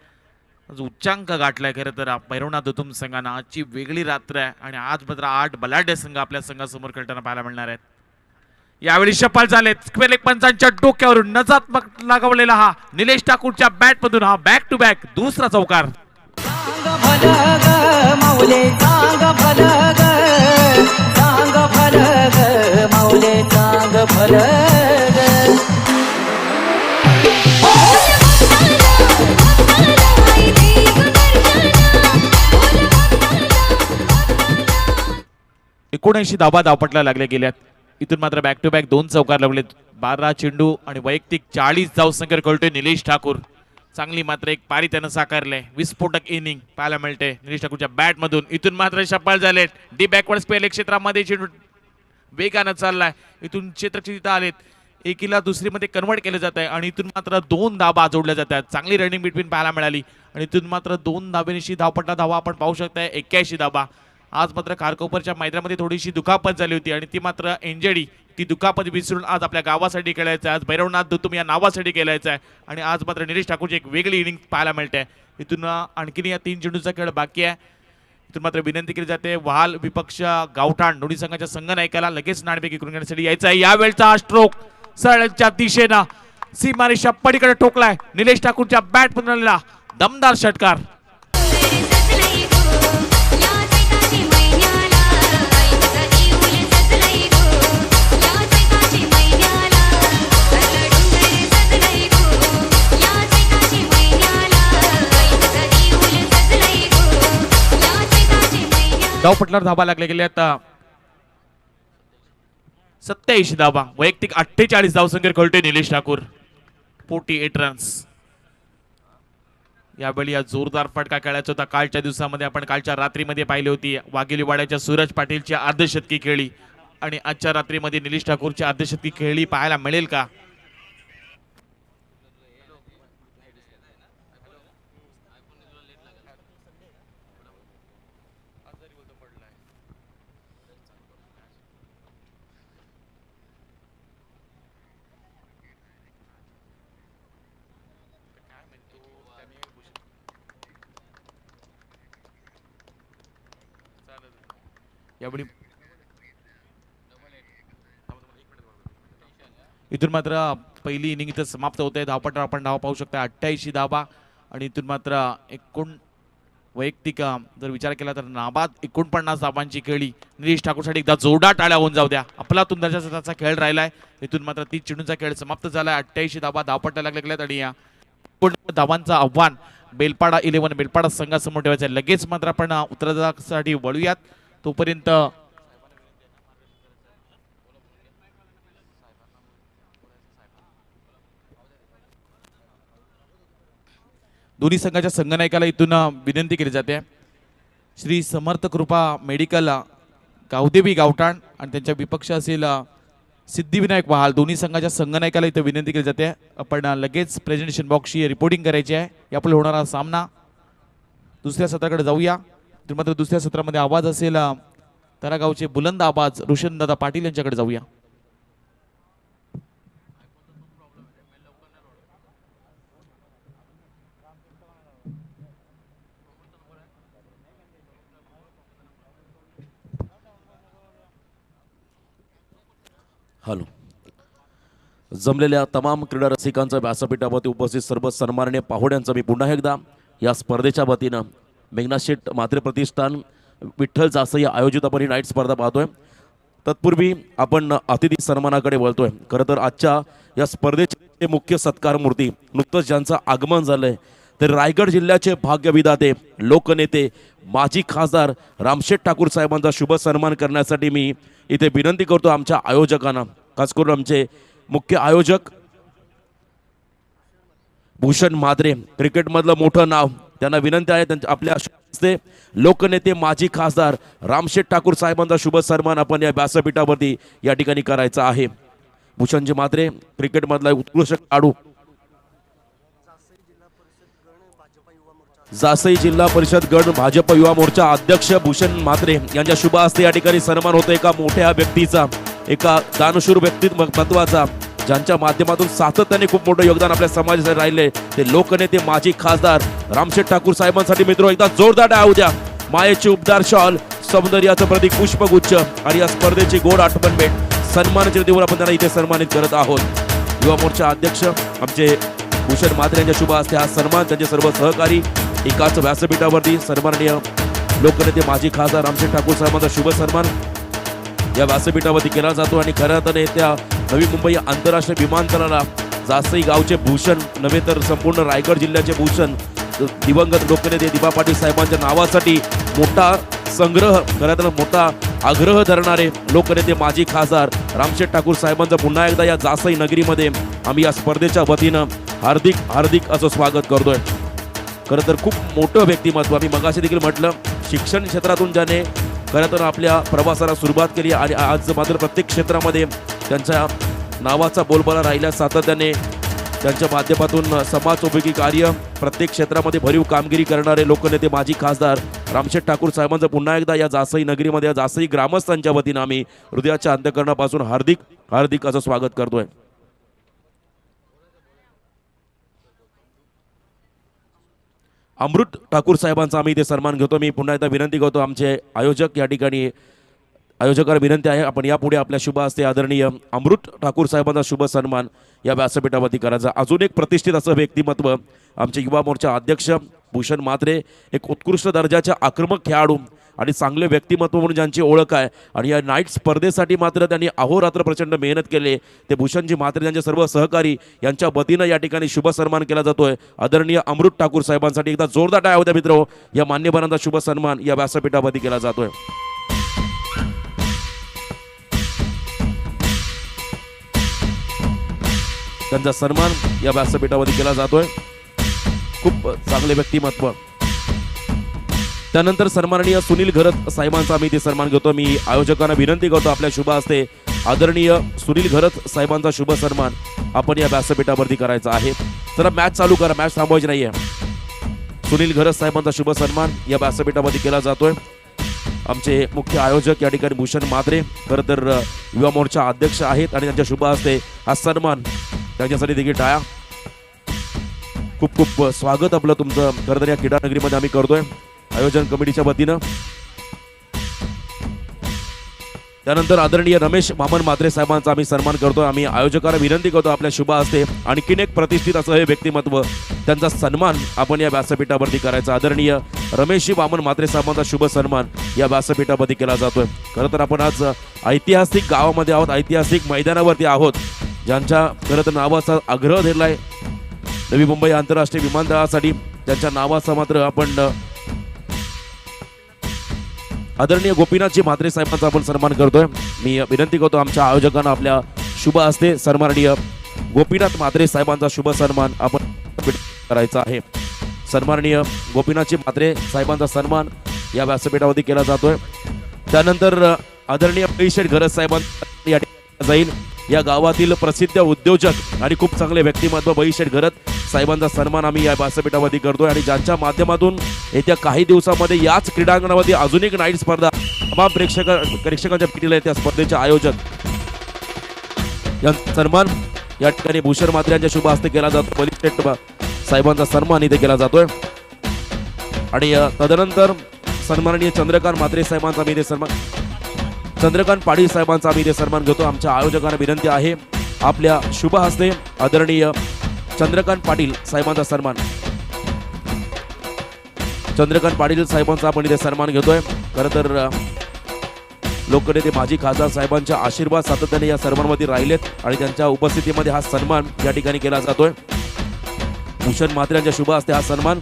आज उच्चांक गाठलाय खरं तर भैरवनाथ दुतुम संघानं. आजची वेगळी रात्र आहे आणि आज मात्र 8 बलाढ्य संघ आपल्या संघासमोर खेळताना पाहायला मिळणार आहेत. यावेळी शपाल झालेत. स्क्वेअर लेग पंचांच्या डोक्यावरून नजात्मक लगावलेला हा निलेश ठाकूरच्या बॅटमधून हा बॅक टू बॅक दुसरा चौकार. माऊले चांग फलग चांग फलग माऊले चांग फलग. एकोणऐंशी धावा धावपटला लागल्या गेल्यात. इथून मात्र बॅक टू बॅक 2 चौकार लावलेत. 12 चेंडू आणि वैयक्तिक 40 धावसंख्येवर कळतोय निलेश ठाकूर. चांगली मात्र एक पारी त्यानं साकारले. विस्फोटक इनिंग पाहायला मिळते निलेश ठाकूरच्या बॅटमधून. इथून मात्र शपाल झालेत. डी बॅकवर्ड स्पेअर क्षेत्रामध्ये चेंडू वेगानं चाललाय. इथून क्षेत्ररक्षक तिथं आलेत. एकीला दुसरीमध्ये कन्वर्ट केलं जात आहे आणि इथून मात्र 2 धावा जोडल्या जातात. चांगली रनिंग बिटवीन पाहायला मिळाली आणि इथून मात्र 2 धावेनिशी धावपट्टा धावा आपण पाहू शकताय. 81 धावा. आज मात्र खारकोपरच्या मैदानामध्ये थोडीशी दुखापत झाली होती आणि ती मात्र एनजेडी ती दुखापत विसरून आज आपल्या गावासाठी खेळायचं आहे. आज भैरवनाथ दुतुम या नावासाठी खेळायचं आहे आणि आज मात्र निलेश ठाकूरची एक वेगळी इनिंग पाहायला मिळते. इथून आणखीन या 3 चेंडूचा खेळ बाकी आहे. इथून मात्र विनंती केली जाते वहाल विपक्ष गावठाण दोन्ही संघाच्या संघनायकाला लगेच नाणेफेकी करून घेण्यासाठी यायचं आहे. यावेळचा स्ट्रोक सरळच्या दिशेनं सीमारेषा पलीकडे ठोकलाय. निलेश ठाकूरच्या बॅटमधून आलेला दमदार षटकार. धावपटलावर धाबा लागले गेले आता 87 धाबा. वैयक्तिक 48 धावसंख्येवर कळतोय निलेश ठाकूर. 48 रन्स. यावेळी या जोरदार फटका खेळायचा होता. कालच्या दिवसामध्ये आपण कालच्या रात्रीमध्ये पाहिली होती वाघेलीवाड्याच्या सूरज पाटीलची अर्धशतकी खेळी आणि आजच्या रात्रीमध्ये निलेश ठाकूरची अर्धशतकी खेळी पाहायला मिळेल का? यावेळी इथून मात्र पहिली इनिंग इथं समाप्त होते. धावपट्टावर आपण धाव पाहू शकता 88 धावा आणि इथून मात्र एकूण वैयक्तिक जर विचार केला तर नाबाद 49 धावांची खेळी. निलेश ठाकूरसाठी एकदा जोरदार टाळ्या होऊन जाऊ द्या. आपला दर्जाचा खेळ राहिलाय. इथून मात्र 30 चेंडूंचा खेळ समाप्त झालाय. 88 धावा धावपट्टा लागल्या गेल्यात आणि या धावांचं आव्हान बेलपाडा 11 बेलपाडा संघासमोर ठेवायचं आहे. लगेच मात्र आपण उत्तरासाठी वळूयात. तोपर्यंत दोन्ही संघाच्या संघनायकाला इथून विनंती केली जाते. श्री समर्थ कृपा मेडिकल गावदेवी गावठाण आणि त्यांच्या विपक्ष असेल सिद्धिविनायक वहाल दोन्ही संघाच्या संघनायकाला इथं विनंती केली जाते. आपण लगेच प्रेझेंटेशन बॉक्सची रिपोर्टिंग करायची आहे. यापुढे होणारा सामना दुसऱ्या सत्राकडे जाऊया. मात्र दुसऱ्या सत्रामध्ये आवाज असेल तरागावचे बुलंद आवाज रोशनदादा पाटील यांच्याकडे जाऊया. हॅलो. जमलेल्या तमाम क्रीडा रसिकांचा व्यासपीठावरती उपस्थित सर्व सन्माननीय पाहुण्यांचा मी पुन्हा एकदा या स्पर्धेच्या वतीनं मेघनाथ शेठ म्हात्रे प्रतिष्ठान विठ्ठल जासई आयोजित आपण ही नाईट स्पर्धा पाहतोय. तत्पूर्वी आपण अतिथी सन्मानाकडे वळतोय. खरं तर आजच्या या स्पर्धेचे मुख्य सत्कार मूर्ती नुकतंच ज्यांचं आगमन झालंय ते रायगड जिल्ह्याचे भाग्यविधाते लोकनेते माजी खासदार रामशेठ ठाकूर साहेबांचा शुभ सन्मान करण्यासाठी मी इथे विनंती करतो आमच्या आयोजकांना. खास करून आमचे मुख्य आयोजक भूषण म्हात्रे क्रिकेटमधलं मोठं नाव. त्यांना विनंती आहे त्यांच्या आपल्या हस्ते लोकनेते माजी खासदार रामशेठ ठाकूर साहेबांचा शुभ सन्मान आपण या व्यासपीठावरती या ठिकाणी करायचा आहे. भूषणजी म्हात्रे क्रिकेटमधला उत्कृष्ट खेळाडू. जासई जिल्हा परिषद गण भाजप युवा मोर्चा अध्यक्ष भूषण म्हात्रे यांच्या शुभ हस्ते या ठिकाणी सन्मान होतो एका मोठ्या व्यक्तीचा. एका दानशूर व्यक्तिमत्वाचा, ज्यांच्या माध्यमातून सातत्याने खूप मोठं योगदान आपल्या समाजासाठी राहिले, ते लोकनेते माजी खासदार रामशेठ ठाकूर साहेबांसाठी मित्र एकदा जोरदार टाळ्या होऊ द्या. मायेची उबदार शॉल, सौंदर्याचं प्रतीक पुष्पगुच्छ आणि या स्पर्धेची गोड आठवण भेट सन्मानाच्या देऊन आपण त्यांना इथे सन्मानित करत आहोत. युवा मोर्चा अध्यक्ष आमचे भूषण म्हात्रे यांच्या शुभ हस्ते हा सन्मान, त्यांचे सर्व सहकारी एकाच व्यासपीठावरती सन्माननीय लोकनेते माजी खासदार रामशेठ ठाकूर साहेबांचा शुभ सन्मान या व्यासपीठावरती केला जातो. आणि खऱ्या अर्थाने त्या नवी मुंबई आंतरराष्ट्रीय विमानतळाला जासई गावचे भूषण नव्हे तर संपूर्ण रायगड जिल्ह्याचे भूषण दिवंगत लोकनेते दिबा पाटील साहेबांच्या नावासाठी मोठा संग्रह करत मोठा आग्रह धरणारे लोकनेते माजी खासदार रामशेठ ठाकूर साहेबांचं पुन्हा एकदा या जासई नगरीमध्ये आम्ही या स्पर्धेच्या वतीनं हार्दिक हार्दिक असं स्वागत करतोय. खरं तर खूप मोठं व्यक्तिमत्व, आम्ही मगाशी देखील म्हटलं, शिक्षण क्षेत्रातून ज्याने खरं तर आपल्या प्रवासाला सुरुवात केली आणि आज मात्र प्रत्येक क्षेत्रामध्ये त्यांच्या नावाचा बोलबाला राहिल्या. सातत्याने त्यांच्या माध्यमातून समाजोपयोगी कार्य, प्रत्येक क्षेत्रामध्ये भरीव कामगिरी करणारे लोकनेते माजी खासदार रामशेठ ठाकूर साहेबांचं पुन्हा एकदा या जासई नगरीमध्ये या जासई ग्रामस्थांच्या वतीनं आम्ही हृदयाच्या अंतःकरणापासून हार्दिक हार्दिक असं स्वागत करतोय. अमृत ठाकूर साहेबांचा आम्ही इथे सन्मान घेतो. मी पुन्हा एकदा विनंती करतो, आमचे आयोजक या ठिकाणी, आयोजकांना विनंती आहे आपण यापुढे आपल्या शुभ हस्ते आदरणीय अमृत ठाकूर साहेबांचा शुभ सन्मान या व्यासपीठावरती करायचा. अजून एक प्रतिष्ठित असं व्यक्तिमत्व आमचे युवा मोर्चा अध्यक्ष भूषण म्हात्रे, एक उत्कृष्ट दर्जाच्या आक्रमक खेळाडू आणि चांगले व्यक्तिमत्व म्हणून ज्यांची ओळख आहे आणि या नाईट स्पर्धेसाठी मात्र त्यांनी अहोरात्र प्रचंड मेहनत केली. ते भूषणजी म्हात्रे यांचे सर्व सहकारी यांच्या वतीनं या ठिकाणी शुभ सन्मान केला जातोय. आदरणीय अमृत ठाकूर साहेबांसाठी एकदा जोरदार टाळ्या होत्या मित्र. या मान्यवरांचा शुभ सन्मान या व्यासपीठावरती केला जातोय. त्यांचा सन्मान या व्यासपीठावरती केला जातोय. खूप चांगले व्यक्तिमत्व. त्यानंतर सन्माननीय सुनील घरत साहेबांचा आम्ही ते सन्मान घेतो. मी आयोजकांना विनंती करतो आपल्या शुभ हस्ते आदरणीय सुनील घरत साहेबांचा शुभ सन्मान आपण या व्यासपीठावरती करायचा आहे. जरा मॅच चालू करा, मॅच थांबवायची नाहीये. सुनील घरत साहेबांचा शुभ सन्मान या व्यासपीठावरती केला जातोय. आमचे मुख्य आयोजक या ठिकाणी भूषण म्हात्रे खरं तर युवा मोर्चा अध्यक्ष आहेत आणि त्यांच्या शुभ हस्ते हा सन्मान, त्यांच्यासाठी देखील टाळ्या. खूप खूप स्वागत आपलं तुमचं खरं तर या क्रीडा नगरीमध्ये आम्ही करतोय आयोजन कमिटीच्या वतीनं. त्यानंतर आदरणीय रमेश वामन म्हात्रे साहेबांचा आम्ही सन्मान करतोय. आम्ही आयोजकांना विनंती करतो आपल्या शुभ हस्ते आणखीन एक प्रतिष्ठित असं हे व्यक्तिमत्व, त्यांचा सन्मान आपण या व्यासपीठावरती करायचा. आदरणीय रमेशजी वामन म्हात्रे साहेबांचा शुभ सन्मान या व्यासपीठावरती केला जातोय. खरं तर आपण आज ऐतिहासिक गावामध्ये आहोत, ऐतिहासिक मैदानावरती आहोत, ज्यांच्या खरं तर नावाचा आग्रह धरलाय नवी मुंबई आंतरराष्ट्रीय विमानतळासाठी. त्यांच्या नावाचा मात्र आपण आदरणीय गोपीनाथजी म्हात्रे साहेबांचा आपण सन्मान करतोय. मी विनंती करतो आमच्या आयोजकांना आपल्या शुभ हस्ते सन्माननीय गोपीनाथ म्हात्रे साहेबांचा शुभ सन्मान आपण करायचा आहे. सन्माननीय गोपीनाथजी म्हात्रे साहेबांचा सन्मान या व्यासपीठावरती केला जातोय. त्यानंतर आदरणीय पैशेठ घरत साहेबांना या ठिकाणी जाईल. या गावातील प्रसिद्ध उद्योजक आणि खूप चांगले व्यक्तिमत्व बळीशेठ घरत साहेबांचा सन्मान आम्ही या व्यासपीठावरती करतोय आणि ज्यांच्या माध्यमातून येत्या काही दिवसामध्ये याच क्रीडांगणावरती अजून एक नाईट स्पर्धा तमाम प्रेक्षकांच्या पिटीला त्या स्पर्धेचे आयोजक यांचा सन्मान या ठिकाणी भूषण म्हात्रे यांच्या शुभ हस्ते केला जातो. बळीशेठ साहेबांचा सन्मान इथे केला जातोय. आणि तदनंतर सन्माननीय चंद्रकांत म्हात्रे साहेबांचा मी इथे सन्मान, चंद्रकांत पाटील साहेबांचा आम्ही इथे सन्मान घेतो. आमच्या आयोजकांना विनंती आहे आपल्या शुभ हस्ते आदरणीय चंद्रकांत पाटील साहेबांचा सन्मान, चंद्रकांत पाटील साहेबांचा आपण इथे सन्मान घेतोय. खरं तर लोकनेते माजी खासदार साहेबांच्या आशीर्वाद सातत्याने या सर्वांमध्ये राहिलेत आणि त्यांच्या उपस्थितीमध्ये हा सन्मान या ठिकाणी केला जातोय. भूषण म्हात्रे यांच्या शुभ हस्ते हा सन्मान.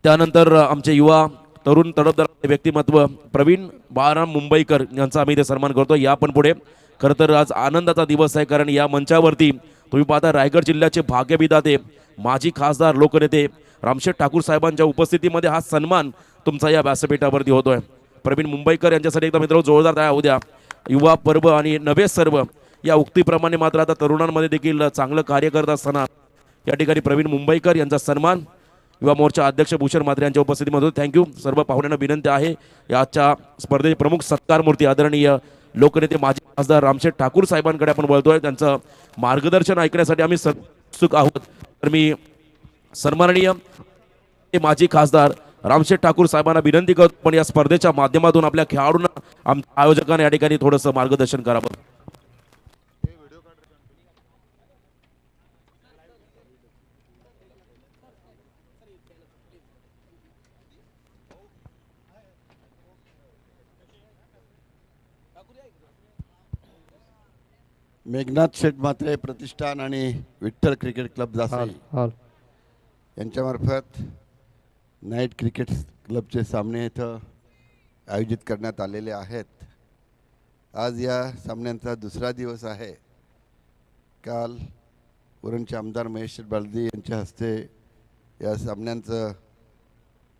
त्यानंतर आमचे युवा तरुण तडफदार व्यक्तिमत्व प्रवीण बाळाराम मुंबईकर यांचा आम्ही इथे सन्मान करतो. या पण पुढे खरं तर आज आनंदाचा दिवस आहे, कारण या मंचावरती तुम्ही पाहता रायगड जिल्ह्याचे भाग्यविधाते माजी खासदार लोकनेते रामशेठ ठाकूर साहेबांच्या उपस्थितीमध्ये हा सन्मान तुमचा या व्यासपीठावरती होतोय. प्रवीण मुंबईकर यांच्यासाठी एकदा मित्र जोरदार टाळ्या उद्या. युवा पर्व आणि नवे सर्व या उक्तीप्रमाणे मात्र आता तरुणांमध्ये देखील चांगलं कार्य करत असताना या ठिकाणी प्रवीण मुंबईकर यांचा सन्मान युवा मोर्चा अध्यक्ष भूषण म्हात्रे यांच्या उपस्थितीमध्ये. थँक्यू. सर्व पाहुण्यांना विनंती आहे या आजच्या स्पर्धेचे प्रमुख सत्कार मूर्ती आदरणीय लोकनेते माजी खासदार रामशेठ ठाकूर साहेबांकडे आपण वळतोय. त्यांचं मार्गदर्शन ऐकण्यासाठी आम्ही उत्सुक आहोत. तर मी सन्माननीय माजी खासदार रामशेठ ठाकूर साहेबांना विनंती करतो पण या स्पर्धेच्या माध्यमातून आपल्या खेळाडूंना आमच्या आयोजकांना या ठिकाणी थोडंसं मार्गदर्शन करावं. मेघनाथ शेठ म्हात्रे प्रतिष्ठान आणि विठ्ठल क्रिकेट क्लब जासई यांच्यामार्फत नाईट क्रिकेट क्लबचे सामने इथं आयोजित करण्यात आलेले आहेत. आज या सामन्यांचा दुसरा दिवस आहे. काल उरणचे आमदार महेश बालदी यांच्या हस्ते या सामन्यांचं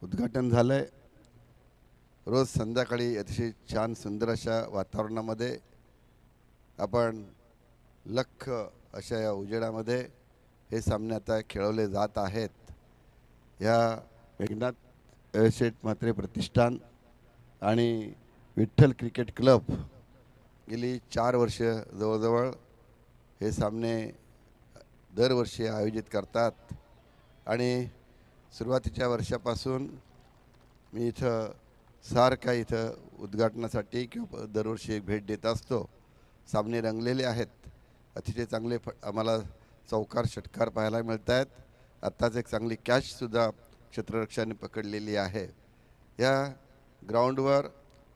उद्घाटन झालं आहे. रोज संध्याकाळी अतिशय छान सुंदर अशा वातावरणामध्ये आपण लख अशा या उजेडामध्ये हे सामने आता खेळवले जात आहेत. या मेघनाथ शेठ म्हात्रे प्रतिष्ठान आणि विठ्ठल क्रिकेट क्लब गेली 4 वर्ष जवळजवळ हे सामने दरवर्षी आयोजित करतात. आणि सुरुवातीच्या वर्षापासून मी इथं सारखा इथं उद्घाटनासाठी किंवा दरवर्षी एक भेट देत असतो. सामने रंगलेले आहेत. अतिशय चांगले आम्हाला चौकार षटकार पाहायला मिळत आहेत. आत्ताच एक चांगली कॅचसुद्धा क्षेत्ररक्षकाने पकडलेली आहे. या ग्राउंडवर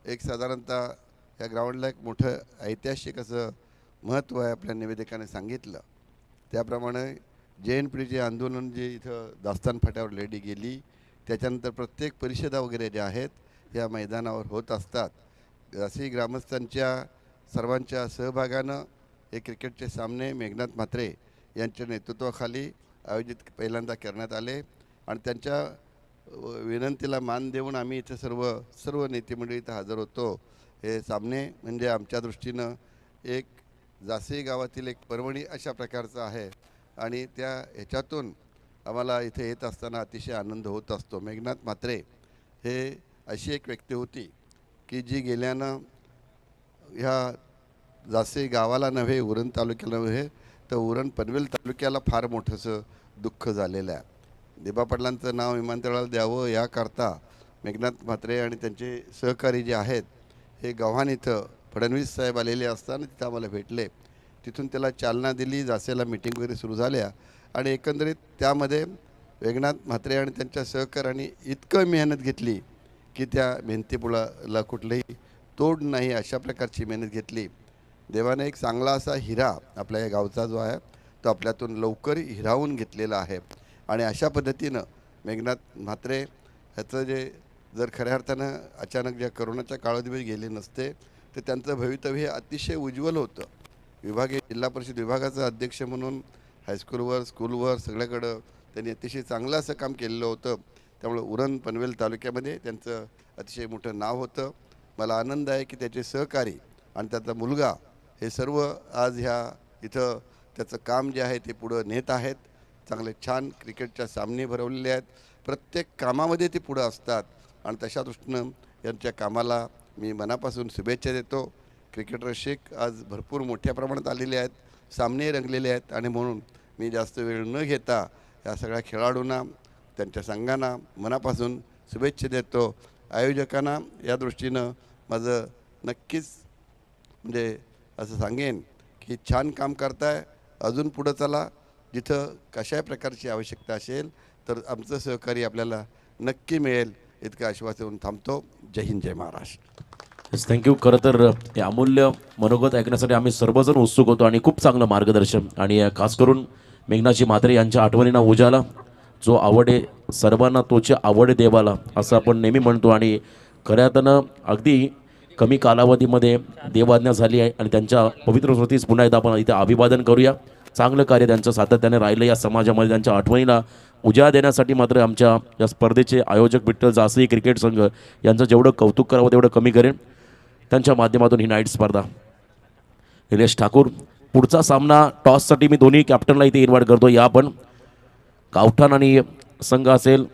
एक साधारणतः या ग्राउंडला एक मोठं ऐतिहासिक असं महत्त्व आहे. आपल्या निवेदकाने सांगितलं त्याप्रमाणे जैन पिढीचे आंदोलन जे इथं दास्तान फाट्यावर लढली गेली त्याच्यानंतर प्रत्येक परिषदा वगैरे ज्या आहेत या मैदानावर होत असतात. जासई ग्रामस्थांच्या सर्वांच्या सहभागानं हे क्रिकेटचे सामने मेघनाथ म्हात्रे यांच्या नेतृत्वाखाली आयोजित पहिल्यांदा करण्यात आले. आणि त्यांच्या विनंतीला मान देऊन आम्ही इथे सर्व नेते मंडळी इथं हजर होतो. हे सामने म्हणजे आमच्या दृष्टीनं एक जासई गावातील एक पर्वणी अशा प्रकारचं आहे. आणि त्या ह्याच्यातून आम्हाला इथे येत असताना अतिशय आनंद होत असतो. मेघनाथ म्हात्रे हे अशी एक व्यक्ती होती की जी गेल्यानं ह्या जासई गावाला नव्हे, उरण तालुक्याला नव्हे तर उरण पनवेल तालुक्याला फार मोठंसं दुःख झालेलं आहे. देबा पाटलांचं नाव विमानतळाला द्यावं याकरता मेघनाथ म्हात्रे आणि त्यांचे सहकारी जे आहेत हे गव्हाण इथं फडणवीस साहेब आलेले असताना तिथं आम्हाला भेटले. तिथून त्याला चालना दिली. जासेला मीटिंग वगैरे सुरू झाल्या आणि एकंदरीत त्यामध्ये मेघनाथ म्हात्रे आणि त्यांच्या सहकाऱ्यांनी इतकं मेहनत घेतली की त्या भिंतीपुळाला कुठलंही तोड नाही अशा प्रकारची मेहनत घेतली. देवाने एक चांगला असा हिरा आपल्या या गावचा जो आहे तो आपल्यातून लवकर हिरावून घेतलेला आहे. आणि अशा पद्धतीनं मेघनाथ म्हात्रे ह्याचं जे जर खऱ्या अर्थानं अचानक ज्या करोनाच्या काळामध्ये गेले नसते तर त्यांचं भवितव्य हे अतिशय उज्ज्वल होतं. विभागीय जिल्हा परिषद विभागाचा अध्यक्ष म्हणून हायस्कूलवर स्कूलवर सगळ्याकडं त्यांनी अतिशय चांगलं असं काम केलेलं होतं. त्यामुळे उरण पनवेल तालुक्यामध्ये त्यांचं अतिशय मोठं नाव होतं. मला आनंद आहे की त्याचे सहकारी आणि त्याचा मुलगा हे सर्व आज ह्या इथं त्याचं काम जे आहे ते पुढं नेत आहेत. चांगले छान क्रिकेटच्या सामने भरवलेले आहेत. प्रत्येक कामामध्ये ते पुढं असतात आणि तशा दृष्टीनं यांच्या कामाला मी मनापासून शुभेच्छा देतो. क्रिकेट रसिक आज भरपूर मोठ्या प्रमाणात आलेले आहेत. सामने रंगलेले आहेत आणि म्हणून मी जास्त वेळ न घेता या सगळ्या खेळाडूंना त्यांच्या संघांना मनापासून शुभेच्छा देतो. आयोजकांना या दृष्टीनं माझं नक्कीच म्हणजे असं सांगेन की छान काम करताय. अजून पुढं चला. जिथं कशा प्रकारची आवश्यकता असेल तर आमचं सहकार्य आपल्याला नक्की मिळेल इतकं आश्वासन देऊन थांबतो. जय हिंद, जय महाराष्ट्र. थँक्यू. खरं तर हे अमूल्य मनोगत ऐकण्यासाठी आम्ही सर्वजण उत्सुक होतो आणि खूप चांगलं मार्गदर्शन आणि खास करून मेघनाथजी म्हात्रे यांच्या आठवणींना उजाला. जो आवडे सर्वांना तोची आवडे देवाला असं आपण नेहमी म्हणतो. आणि खऱ्या अर्थानं अगदी कमी कालावधीमध्ये देवाज्ञा झाली आहे आणि त्यांच्या पवित्र स्मृतीस पुन्हा एकदा आपण इथे अभिवादन करूया. चांगलं कार्य त्यांचं सातत्याने राहिलं या समाजामध्ये. त्यांच्या आठवणीला उजाळा देण्यासाठी मात्र आमच्या या स्पर्धेचे आयोजक विठ्ठल जासई क्रिकेट संघ यांचं जेवढं कौतुक करावं तेवढं कमी करेन. त्यांच्या माध्यमातून ही नाईट स्पर्धा. निलेश ठाकूर पुढचा सामना टॉससाठी मी दोन्ही कॅप्टनला इथे इन्व्हाइट करतो. या आपण गावठाण आणि संघ असेल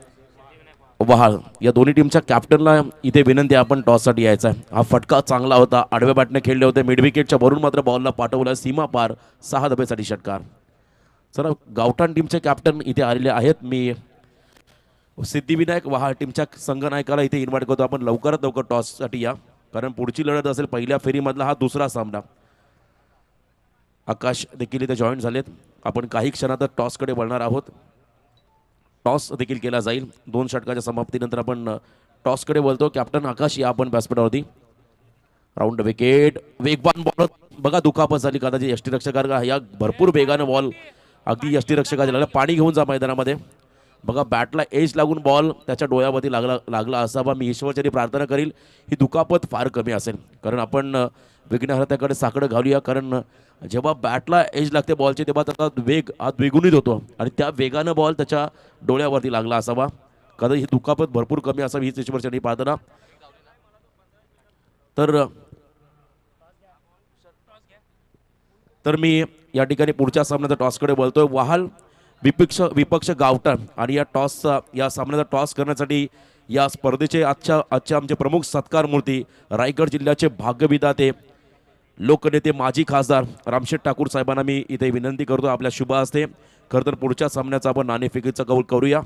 वहाळ या दोन्ही टीमच्या कॅप्टनला इथे विनंती आहे, आपण टॉससाठी यायचा आहे. हा फटका चांगला होता, आडव्या बॅटने खेळले होते, मिड विकेटच्या भरून मात्र बॉलला पाठवला सीमा पार, 6 धाब्यासाठी षटकार. चला गावठाण टीमचे कॅप्टन इथे आलेले आहेत. मी सिद्धिविनायक वहाळ टीमच्या संघनायकाला इथे इन्व्हाइट करतो, आपण लवकरात लवकर टॉससाठी या, कारण पुढची लढत असेल पहिल्या फेरीमधला हा दुसरा सामना. आकाश देखील इथे जॉईन झालेत. आपण काही क्षणातच टॉसकडे वळणार आहोत. टॉस देखील केला जाईल. 2 षटकाच्या समाप्तीनंतर आपण टॉसकडे वळतो. कॅप्टन आकाश या आपण व्यासपीठावरती. राऊंड विकेट, वेगवान बॉल बघा, दुखापत झाली कदाचित यष्टीरक्षकाला. या भरपूर वेगानं बॉल अगदी यष्टीरक्षकाला लागला. पाणी घेऊन जा मैदानामध्ये. बघा बॅटला एज लागून बॉल त्याच्या डोळ्यावरती लागला असावा. मी ईश्वरचरी प्रार्थना करील ही दुखापत फार कमी असेल, कारण आपण विघ्नहर्त्याकडे साकडं घालूया, कारण जेव्हा बॅटला एज लागते बॉलचे तेव्हा त्याचा वेग हा द्विगुणित होतो आणि त्या वेगानं बॉल त्याच्या डोळ्यावरती लागला असावा. कदाचित ही दुखापत भरपूर कमी असावी हीच ईश्वरचरी प्रार्थना. तर मी या ठिकाणी पुढच्या सामन्याचा टॉसकडे बोलतोय. वहाल विपक्ष गावठाण आणि या सामन्याचा टॉस करण्यासाठी या स्पर्धेचे आजच्या आमचे प्रमुख सत्कार मूर्ती रायगड जिल्ह्याचे भाग्यविधाते लोकनेते माजी खासदार रामशेठ ठाकूर साहेबांना मी इथे विनंती करतो आपल्या शुभ हस्ते. खरं तर पुढच्या सामन्याचा आपण नाणेफेकीचा कौल करूया.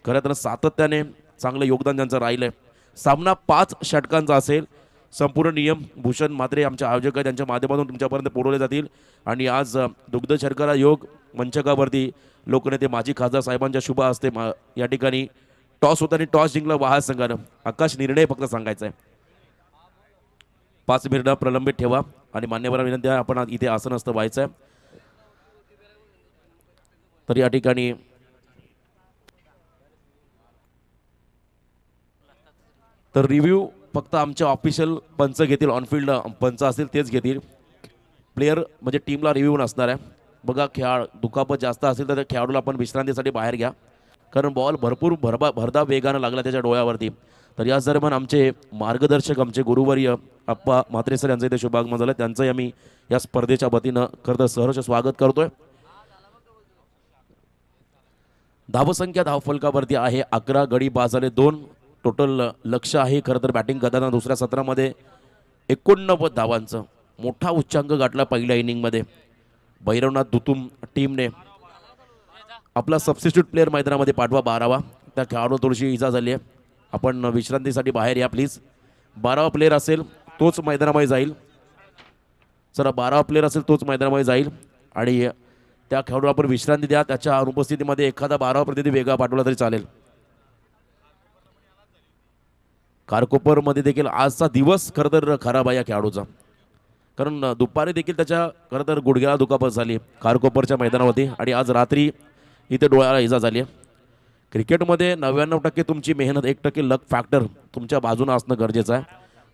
खरं तर सातत्याने चांगलं योगदान त्यांचं राहिलं आहे. सामना 5 षटकांचा असेल. संपूर्ण नियम भूषण म्हात्रे आमच्या आयोजक आहेत, त्यांच्या माध्यमातून तुमच्यापर्यंत पोहोचवले जातील. आणि आज दुग्ध शर्करा योग मंचकावरती लोकनेते माजी खासदार साहेबांच्या शुभ हस्ते या ठिकाणी टॉस होता आणि टॉस जिंकला वहाळ संघानं. आकाश निर्णय फक्त सांगायचा आहे. 5 मिनिटं प्रलंबित ठेवा आणि मान्यवरांना विनंती आहे आपण इथे आसनस्थ व्हायचं आहे. तर या ठिकाणी रिव्ह्यू फक्त आमच्या ऑफिशियल पंच घेतील, ऑनफिल्ड पंच असतील तेच घेतील. प्लेयर म्हणजे टीमला रिव्ह्यू नसणार आहे. बघा दुखापत जास्त असेल तर त्या खेळाडूला आपण विश्रांतीसाठी बाहेर घ्या, कारण बॉल भरपूर भरदा वेगानं लागला त्याच्या डोळ्यावरती. तर याच दरम्यान आमचे मार्गदर्शक आमचे गुरुवर्य अप्पा म्हात्रे सर यांचं इथे शुभागमन झालं. त्यांचंही आम्ही या स्पर्धेच्या वतीनं खरं तर सहर्ष स्वागत करतोय. धावसंख्या धावफलकावरती आहे 11, गडी बाद झाले 2. टोटल लक्ष आहे खरं तर बॅटिंग करताना दुसऱ्या सत्रामध्ये 89 धावांचं मोठा उच्चांक गाठला पहिल्या इनिंगमध्ये. भैरवनाथ दुतुम टीमने आपला सबस्टिट्यूट प्लेअर मैदानामध्ये पाठवा 12वा. त्या खेळाडू थोडीशी इजा झाली आहे, आपण विश्रांतीसाठी बाहेर या प्लीज. 12वा प्लेअर असेल तोच मैदानामध्ये जाईल. चला 12वा प्लेअर असेल तोच मैदानामध्ये जाईल आणि त्या खेळाडूला आपण विश्रांती द्या. त्याच्या अनुपस्थितीमध्ये एखादा 12वा प्रतिनिधी वेगळा पाठवला तरी चालेल. कारकोपरमध्ये देखील आजचा दिवस खरं तर खराब आहे या खेळाडूचा, कारण दुपारी देखील त्याच्या खरं तर गुडघ्याला दुखापत झाली कारकोपरच्या मैदानावरती आणि आज रात्री इथे डोळ्याला इजा झाली आहे. क्रिकेटमध्ये 99% तुमची मेहनत, 1% लक फॅक्टर तुमच्या बाजूने असणं गरजेचं आहे.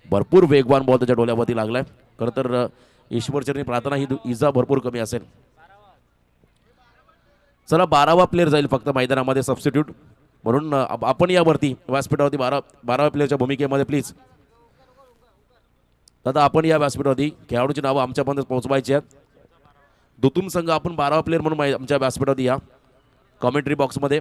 भरपूर वेगवान बॉल त्याच्या डोळ्यावरती लागला आहे. खरं तर ईश्वरचरणी प्रार्थना ही इजा भरपूर कमी असेल. चला 12वा प्लेअर जाईल फक्त मैदानामध्ये सबस्टिट्यूट म्हणून. आपण यावरती व्यासपीठावरती 12व्या प्लेअरच्या भूमिकेमध्ये प्लीज दादा आपण या व्यासपीठावरती खेळाडूची नावं आमच्यापर्यंत पोहोचवायची आहेत. दुतुम संघ आपण 12वा प्लेअर म्हणून आमच्या व्यासपीठावरती या. कॉमेंट्री बॉक्समध्ये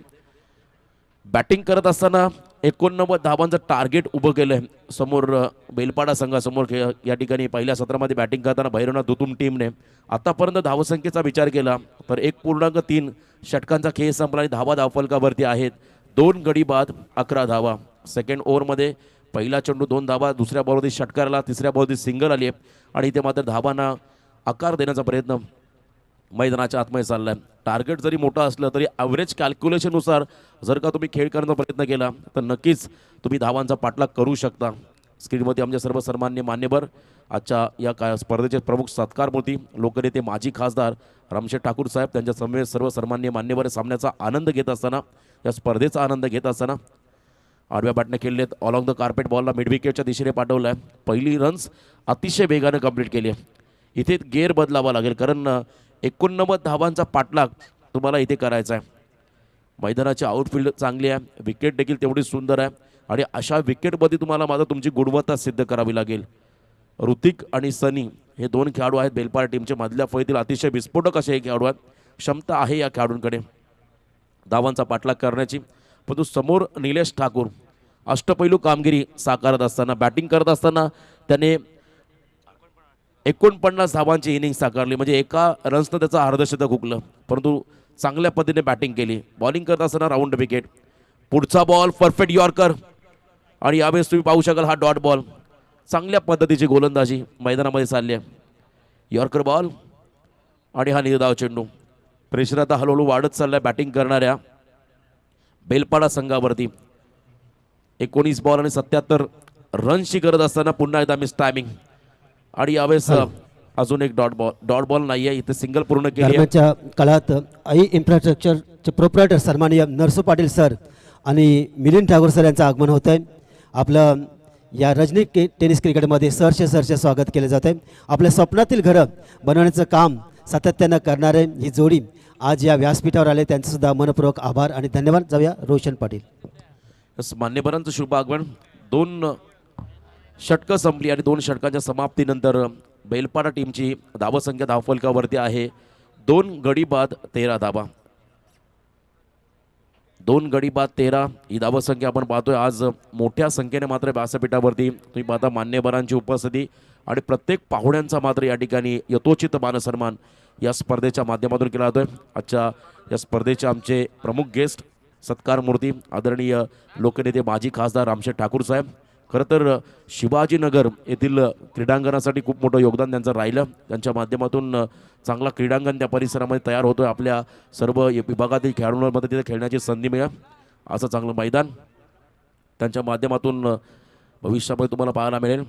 बॅटिंग करत असताना 89 धावांचं टार्गेट उभं केलं आहे समोर बेलपाडा संघासमोर. या ठिकाणी पहिल्या सत्रामध्ये बॅटिंग करताना भैरवनाथ दुतुम टीमने आतापर्यंत धावसंख्येचा विचार केला तर 1.3 षटकांचा खेळ संपला आणि धावा धावफलकावरती आहेत. 2 गडी बाद 11 धावा. सेकंड ओव्हरमध्ये पहिला चेंडू 2 धावा, दुसऱ्या बॉलवरती षटकारला, तिसऱ्या बॉलवरती सिंगल आली आहे आणि इथे मात्र धावांना आकार देण्याचा प्रयत्न मैदानाच्या आतमध्ये चालला आहे. टार्गेट जरी मोठं असलं तरी ॲव्हरेज कॅल्क्युलेशननुसार जर का तुम्ही खेळ करण्याचा प्रयत्न केला तर नक्कीच तुम्ही धावांचा पाठलाग करू शकता. स्क्रीनमध्ये आमचे सर्व सन्मान्य मान्यवर आजच्या या स्पर्धेचे प्रमुख सत्कार मूर्ती लोकनेते माजी खासदार रामशेठ ठाकूर साहेब, त्यांच्या समवेत सर्व सन्मान्य मान्यवर सामन्याचा आनंद घेत असताना, या स्पर्धेचा आनंद घेत असताना आडव्या बॅटने खेळलेत. ऑलॉंग द कार्पेट बॉलला मिड विकेटच्या दिशेने पाठवलं आहे. पहिली रन्स अतिशय वेगाने कंप्लीट केली आहे. इथे गेअर बदलावा लागेल कारण 89 धावांचा पाठलाग तुम्हाला इथे करायचा आहे. मैदानाची आउटफील्ड चांगली आहे, विकेट देखील तेवढी सुंदर आहे आणि अशा विकेटमध्ये तुम्हाला मात्र तुमची गुणवत्ता सिद्ध करावी लागेल. ऋतिक आणि सनी हे 2 खेळाडू आहेत बेलपाडा टीमचे मधल्या फळीतील अतिशय विस्फोटक असे हे खेळाडू आहेत. क्षमता आहे या खेळाडूंकडे धावांचा पाठलाग करण्याची, परंतु समोर निलेश ठाकूर अष्टपैलू कामगिरी साकारत असताना बॅटिंग करत असताना त्याने 49 धावांची इनिंग साकारली, म्हणजे एका रन्सनं त्याचं अर्धशतक हुकलं, परंतु चांगल्या पद्धतीने बॅटिंग केली. बॉलिंग करत असताना राऊंड विकेट. पुढचा बॉल परफेक्ट यॉर्कर आणि यावेळेस तुम्ही पाहू शकाल हा डॉट बॉल. चांगल्या पद्धतीची गोलंदाजी मैदानामध्ये चालली आहे. यॉर्कर बॉल आणि हा निर्धाव चेंडू. प्रेशर आता हळूहळू वाढत चाललाय बॅटिंग करणाऱ्या बेलपाडा संघावरती. 19 बॉल आणि 77 रनची गरज असताना पुन्हा एकदा मिस टायमिंग आणि यावेळेस अजून एक डॉट बॉल नाही आहे, इथे सिंगल पूर्ण केली आहे. दरम्यानच्या काळात आई इन्फ्रास्ट्रक्चरचे प्रोप्रायटर सन्माननीय नरसू पाटील सर आणि मिलिंद ठाकूर सर यांचं आगमन होत आहे. आपलं या रजनी टेनिस क्रिकेटमध्ये सरचे स्वागत केले जात आहे. आपल्या स्वप्नातील घरं बनवण्याचं काम सातत्यानं करणारे ही जोडी आज या व्यासपीठावर आले, त्यांचंसुद्धा मनपूर्वक आभार आणि धन्यवाद. जाऊया रोशन पाटील. मान्यवरांचं शुभ आगमन. 2 षटकं संपली आणि 2 षटकांच्या समाप्तीनंतर बेलपाडा टीमची धावसंख्या धावफलकावरती आहे 2 गडी बाद 13 धावा. 2 गडी बाद 13 ही धावसंख्या आपण पाहतोय. आज मोठ्या संख्येने मात्र व्यासपीठावरती तुम्ही पाहता मान्यवरांची उपस्थिती आणि प्रत्येक पाहुण्यांचा मात्र या ठिकाणी यथोचित मानसन्मान या स्पर्धेच्या माध्यमातून केला जातोय. आजच्या या स्पर्धेचे आमचे प्रमुख गेस्ट सत्कार मूर्ती आदरणीय लोकनेते माजी खासदार रामशेठ ठाकूर साहेब. खरं तर शिवाजीनगर येथील क्रीडांगणासाठी खूप मोठं योगदान त्यांचं राहिलं. त्यांच्या माध्यमातून चांगला क्रीडांगण त्या परिसरामध्ये तयार होतोय. आपल्या सर्व विभागातील खेळाडूंमध्ये तिथे खेळण्याची संधी मिळेल असं चांगलं मैदान त्यांच्या माध्यमातून भविष्यामध्ये तुम्हाला पाहायला मिळेल.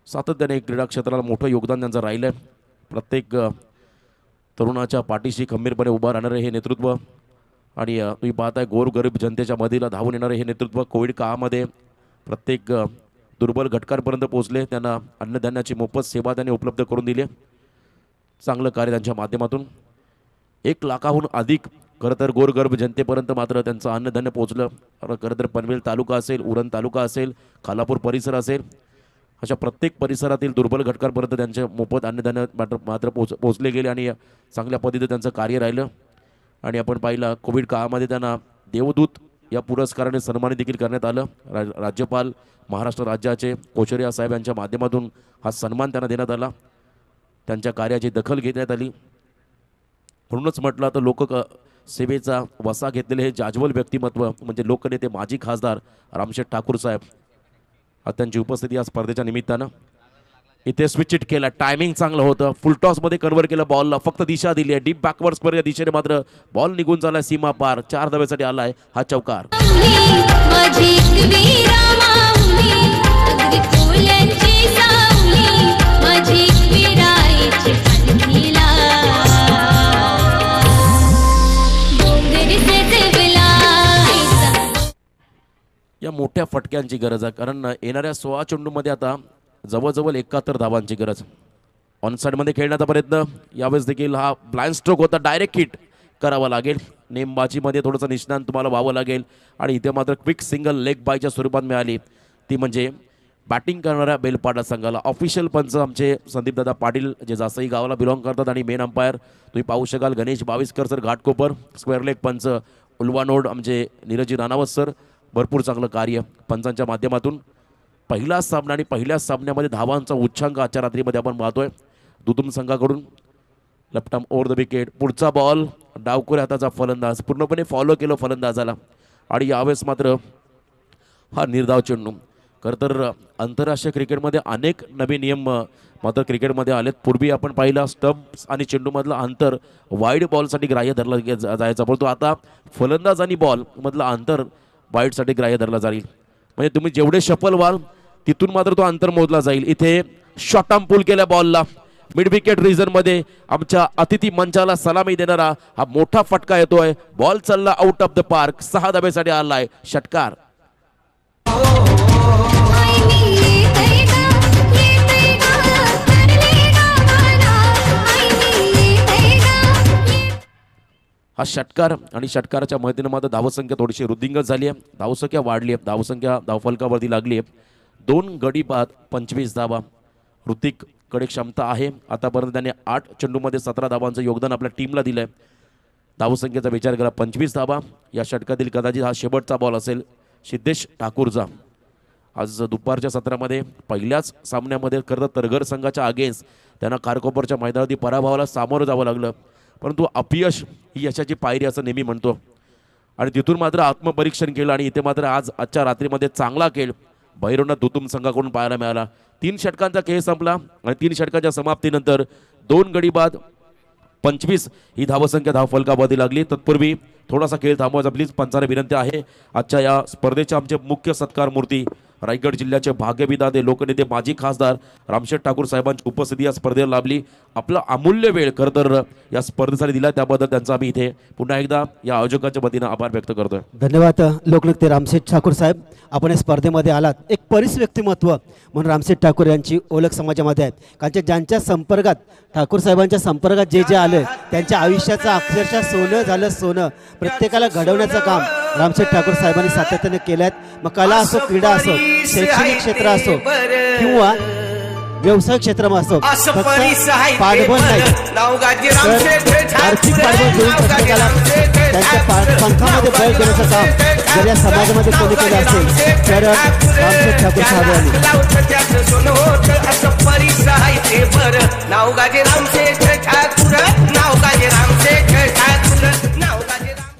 सातत्याने क्रीडा क्षेत्राला मोठं योगदान त्यांचं राहिलं आहे. प्रत्येक तरुणाच्या पाठीशी खंबीरपणे उभं राहणारे हे नेतृत्व आणि तुम्ही पाहताय गोरगरीब जनतेच्या मधीला धावून येणारे हे नेतृत्व. कोविड काळामध्ये प्रत्येक दुर्बल घटकांपर्यंत पोहोचले, त्यांना अन्नधान्याची मोफत सेवा त्यांनी उपलब्ध करून दिली. चांगलं कार्य त्यांच्या माध्यमातून 1 लाखाहून अधिक खरं तर गोरगरीब जनतेपर्यंत मात्र त्यांचं अन्नधान्य पोहोचलं. खरं तर पनवेल तालुका असेल, उरण तालुका असेल, खालापूर परिसर असेल, अशा प्रत्येक परिसरातील दुर्बल घटकांपर्यंत त्यांचे मोफत अन्नधान्य मात्र पोहोचले गेले आणि चांगल्या पद्धतीने त्यांचं कार्य राहिलं. आणि आपण पाहिलं कोविड काळामध्ये त्यांना देवदूत या पुरस्काराने सन्मानित देखील करण्यात आलं. राज्यपाल महाराष्ट्र राज्याचे कोचरिया साहेब यांच्या माध्यमातून हा सन्मान त्यांना देण्यात आला. त्यांच्या कार्याची दखल घेण्यात आली. म्हणूनच म्हटलं तर सेवेचा वसा घेतलेले हे जाज्वल व्यक्तिमत्व म्हणजे लोकनेते माजी खासदार रामशेठ ठाकूर साहेब. त्यांची उपस्थिती या स्पर्धेच्या निमित्तानं. इथे स्विच इट केला, टायमिंग चांगलं होतं, फुल टॉसमध्ये कन्व्हर्ट केलं बॉलला, फक्त दिशा दिली आहे डीप बॅकवर्ड्स पर या दिशेने मात्र बॉल निघून चालला सीमा पार. 4 धावेसाठी आलाय हा चौकार. या मोठ्या फटक्यांची गरज आहे कारण येणाऱ्या 16 चेंडूमध्ये आता जवळजवळ 71 धावांची गरज. ऑनसाईडमध्ये खेळण्याचा प्रयत्न, यावेळेस देखील हा ब्लाइंड स्ट्रोक होता, डायरेक्ट हिट करावा लागेल. नेमबाजीमध्ये थोडंसं निष्णांत तुम्हाला व्हावं लागेल आणि इथे मात्र क्विक सिंगल लेग बायच्या स्वरूपात मिळाली. ती म्हणजे बॅटिंग करणाऱ्या बेलपाडा संघाला. ऑफिशियल पंच आमचे संदीपदादा पाटील जे जासई गावाला बिलॉंग करतात आणि मेन अंपायर तुम्ही पाहू शकाल Ganesh Baviskar sir Ghatkopar. Square leg punch उल्वानोड आमचे नीरजी राणावत सर. भरपूर चांगलं कार्य पंचांच्या माध्यमातून. पहिला सामना आणि पहिल्याच सामन्यामध्ये धावांचा उच्चांक आजच्या रात्रीमध्ये आपण पाहतोय दुतुम संघाकडून. Left arm over the wicket. पुढचा बॉल डावखुऱ्या हाताचा फलंदाज, पूर्णपणे फॉलो केलं फलंदाजाला आणि यावेळेस मात्र हा निर्धाव चेंडू. खरं तर आंतरराष्ट्रीय क्रिकेटमध्ये अनेक नवीन नियम मात्र क्रिकेटमध्ये आलेत. पूर्वी आपण पाहिला स्टंप्स आणि चेंडूमधलं अंतर वाईड बॉलसाठी ग्राह्य धरला जायचा, परंतु आता फलंदाज आणि बॉल मधलं अंतर वाईडसाठी ग्राह्य धरला जाईल. म्हणजे तुम्ही जेवढे शफल व्हाल तिथून मात्र तो अंतर मोजला जाईल. इथे शॉर्ट आर्म पुल केल्या बॉलला मिड विकेट रिजनमध्ये आमच्या अतिथी मंचाला सलामी देणारा हा मोठा फटका येतोय. बॉल चालला आउट ऑफ द पार्क. 6 धाब्यासाठी आलाय षटकार. हा षटकार आणि षटकाराच्या मदतीने मात्र धावसंख्या थोडीशी वृद्धिंगत झाली आहे. धावसंख्या वाढली आहे, धावसंख्या धावफलकावरती लागली आहे. 2 गडी बाद 25 धावा. ऋतिककडे क्षमता आहे. आतापर्यंत त्याने 8 चेंडूमध्ये 17 धावांचं योगदान आपल्या टीमला दिलं आहे. धावसंख्येचा विचार करा 25 धावा. या षटकातील कदाचित हा शेवटचा बॉल असेल सिद्धेश ठाकूरचा. आज दुपारच्या सत्रामध्ये पहिल्याच सामन्यामध्ये खरं तर तरघर संघाच्या अगेन्स्ट त्यांना खारकोपरच्या मैदानावरती पराभवाला सामोरं जावं लागलं, परंतु अपयश ही यशाची पायरी असं नेहमी म्हणतो आणि तिथून मात्र आत्मपरीक्षण केलं आणि इथे मात्र आजच्या रात्रीमध्ये चांगला खेळ भैरवनाथ दुतुम संघाकडून पाहायला मिळाला. 3 षटकांचा खेळ संपला आणि 3 षटकांच्या समाप्तीनंतर 2 गडी बाद 25 ही धावसंख्या धावफलकाबादी लागली. तत्पूर्वी थोडासा खेळ थांबवायचा प्लीज पंचांना विनंती आहे. आजच्या या स्पर्धेचे आमचे मुख्य सत्कार मूर्ती रायगड जिल्ह्याचे भाग्यविधाते लोकनेते माजी खासदार रामशेठ ठाकूर साहेबांची उपस्थिती या स्पर्धेला लाभली. आपला अमूल्य वेळ खरं तर या स्पर्धेसाठी दिला, त्याबद्दल त्यांचा आम्ही इथे पुन्हा एकदा या आयोजकांच्या वतीनं आभार व्यक्त करतोय. धन्यवाद लोकनेते रामशेठ ठाकूर साहेब, आपण या स्पर्धेमध्ये आलात. एक परिस व्यक्तिमत्व म्हणून रामशेठ ठाकूर यांची ओळख समाजामध्ये आहे, कारण ज्यांच्या संपर्कात ठाकूर साहेबांच्या संपर्कात जे जे आले त्यांच्या आयुष्याचं अक्षरशः सोनं झालं सोनं. प्रत्येकाला घडवण्याचं काम रामशेठ ठाकूर साहेबांनी सातत्याने केलं आहे. मग कला असो, क्रीडा असो, शैक्षणिक क्षेत्र असो किंवा व्यवसाय क्षेत्र असो, फक्त पाठबळ नाही तर आर्थिक पाठबळ देऊन प्रत्येकाला त्यांच्या पंखामध्ये बळ देण्याचं काम जर या समाजामध्ये कोणी केलं असेल तर रामशेठ ठाकूर साहेबांनी.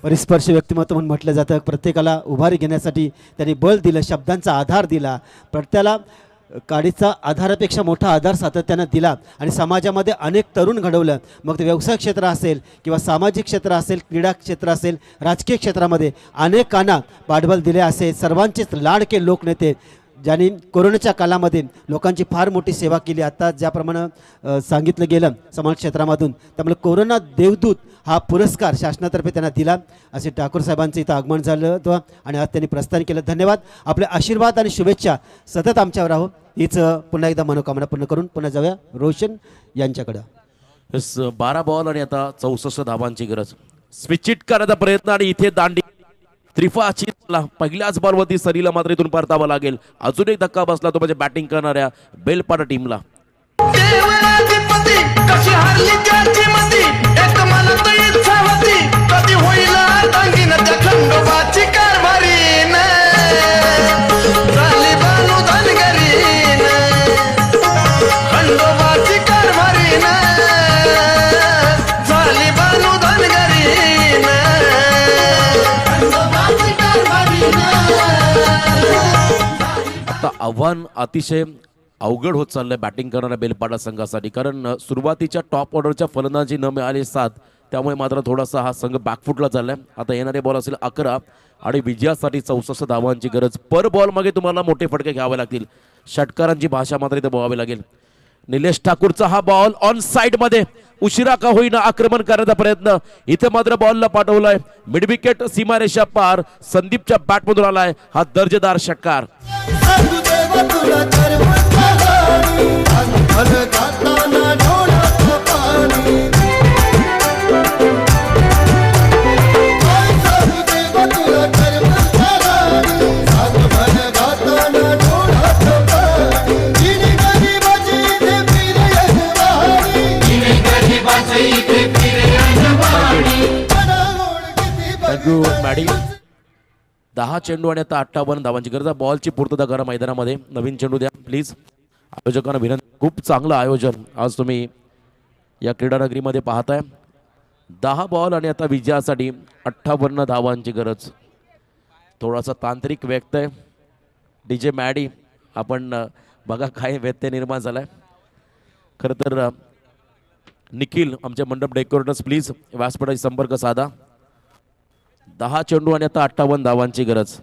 परिस्पर्शी व्यक्तिमत्व म्हणून म्हटलं जातं. प्रत्येकाला उभारी घेण्यासाठी त्यांनी बळ दिलं, शब्दांचा आधार दिला, प्रत्येकाला काडीचा आधारापेक्षा मोठा आधार सातत्यानं दिला आणि समाजामध्ये अनेक तरुण घडवलं. मग ते व्यवसाय क्षेत्र असेल किंवा सामाजिक क्षेत्र असेल, क्रीडा क्षेत्र असेल, राजकीय क्षेत्रामध्ये अनेकांना पाठबळ दिले असे सर्वांचेच लाडके लोकनेते ज्यांनी कोरोनाच्या काळामध्ये लोकांची फार मोठी सेवा केली. आता ज्याप्रमाणे सांगितलं गेलं समाज क्षेत्रामधून, त्यामुळे कोरोना देवदूत हा पुरस्कार शासनातर्फे त्यांना दिला. असे ठाकूर साहेबांचं इथं आगमन झालं होतं आणि आज त्यांनी प्रस्थान केलं. धन्यवाद. आपले आशीर्वाद आणि शुभेच्छा सतत आमच्यावर राहो हीच पुन्हा एकदा मनोकामना पूर्ण करून पुन्हा जाऊया रोशन यांच्याकडं. 12 बॉल आणि आता 64 धावांची गरज. स्विचिट करण्याचा प्रयत्न आणि इथे दांडी त्रिफाची पहिल्याच बॉलवरती सरीला मात्र इथून परतावा लागेल. अजून एक धक्का बसला तो म्हणजे बॅटिंग करणाऱ्या बेलपाडा टीमला. आता आव्हान अतिशय अवघड होत चाललंय बॅटिंग करणाऱ्या बेलपाडा संघासाठी, कारण सुरुवातीच्या टॉप ऑर्डरच्या फलंदाजी न मिळाली 7, त्यामुळे मात्र थोडासा हा संघ बॅकफुटला चाललाय. आता येणारे बॉल असेल 11 आणि विजयासाठी 64 धावांची गरज. पर बॉल मागे तुम्हाला मोठे फटके घ्यावे लागतील. षटकारांची भाषा मात्र इथे बोलावी लागेल. निलेश ठाकूरचा हा बॉल ऑन साइड मध्ये उशिरा का होईना आक्रमण करण्याचा प्रयत्न. इथे मात्र बॉलला पाठवलाय मिड विकेट सीमारेषा पार. संदीपच्या बॅटमधून आलाय हा दर्जेदार षटकार. Thank you Maddy. 10 चेंडू आणि आता 58 धावांची गरज. बॉलची पूर्तता करा मैदानामध्ये. नवीन चेंडू द्या प्लीज. आयोजकांना विनंती. खूप चांगलं आयोजन आज तुम्ही या क्रीडानगरीमध्ये पाहताय. 10 बॉल आणि आता विजयासाठी 58 धावांची गरज. थोडासा तांत्रिक व्यत्यय DJ मॅडी, आपण बघा काय व्यत्यय निर्माण झालाय. खरं तर निखिल आमचे मंडप डेकोरेटर्स प्लीज व्यासपीठाशी संपर्क साधा. 10 चेंडू आणि आता 58 धावांची गरज.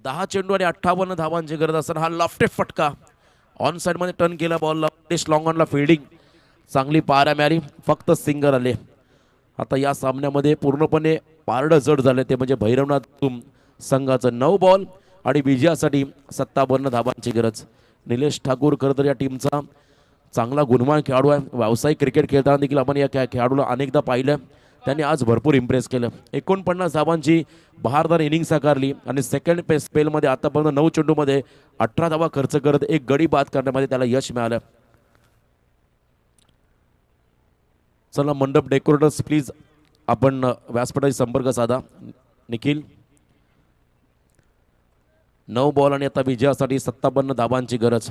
दहा चेंडू आणि 58 धावांची गरज असताना हा लॉफ्टेड फटका ऑन साइड मध्ये टर्न केला बॉलला. लॉंग ऑनला फिल्डिंग चांगली पाहायला मिळाली. फक्त सिंगल आले. आता या सामन्यामध्ये पूर्णपणे पारडं जड झाले ते म्हणजे भैरवनाथ संघाचं. 9 बॉल आणि विजयासाठी 57 धावांची गरज. निलेश ठाकूर खरं तर या टीमचा चांगला गुणवान खेळाडू आहे. व्यावसायिक क्रिकेट खेळताना देखील आपण या खेळाडूला अनेकदा पाहिलं. त्यांनी आज भरपूर इम्प्रेस केलं. 49 धावांची बहारदार इनिंग साकारली आणि सेकंड स्पेलमध्ये आतापर्यंत 9 चेंडूमध्ये 18 धावा खर्च करत एक गडी बाद करण्यामध्ये त्याला यश मिळालं. चला मंडप डेकोरेटर्स प्लीज आपण व्यासपीठाशी संपर्क साधा. निखिल 9 बॉल आणि आता विजयासाठी 57 धाबांची गरज.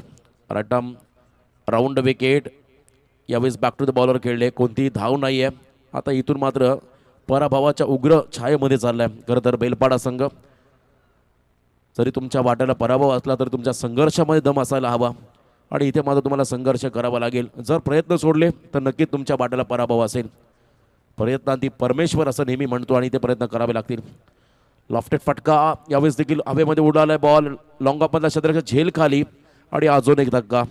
Right arm round wicket. यावेळेस बॅक टू द बॉलर खेळले, कोणतीही धाव नाही आहे. आता इथून मात्र पराभवाच्या उग्र छायेमध्ये चाललाय खरं तर बेलपाडा संघ. जरी तुमच्या वाट्याला पराभव असला तरी तुमच्या संघर्षामध्ये दम असायला हवा आणि इथे मात्र तुम्हाला संघर्ष करावा लागेल. जर प्रयत्न सोडले तर नक्कीच तुमच्या वाट्याला पराभव असेल. प्रयत्नांती परमेश्वर असं नेहमी म्हणतो आणि ते प्रयत्न करावे लागतील. लॉफ्टेड फटका यावेळेस देखील हवेमध्ये उडालाय बॉल. लॉंग ऑफमधला क्षेत्ररक्षक झेल खाली आणि अजून एक धक्का.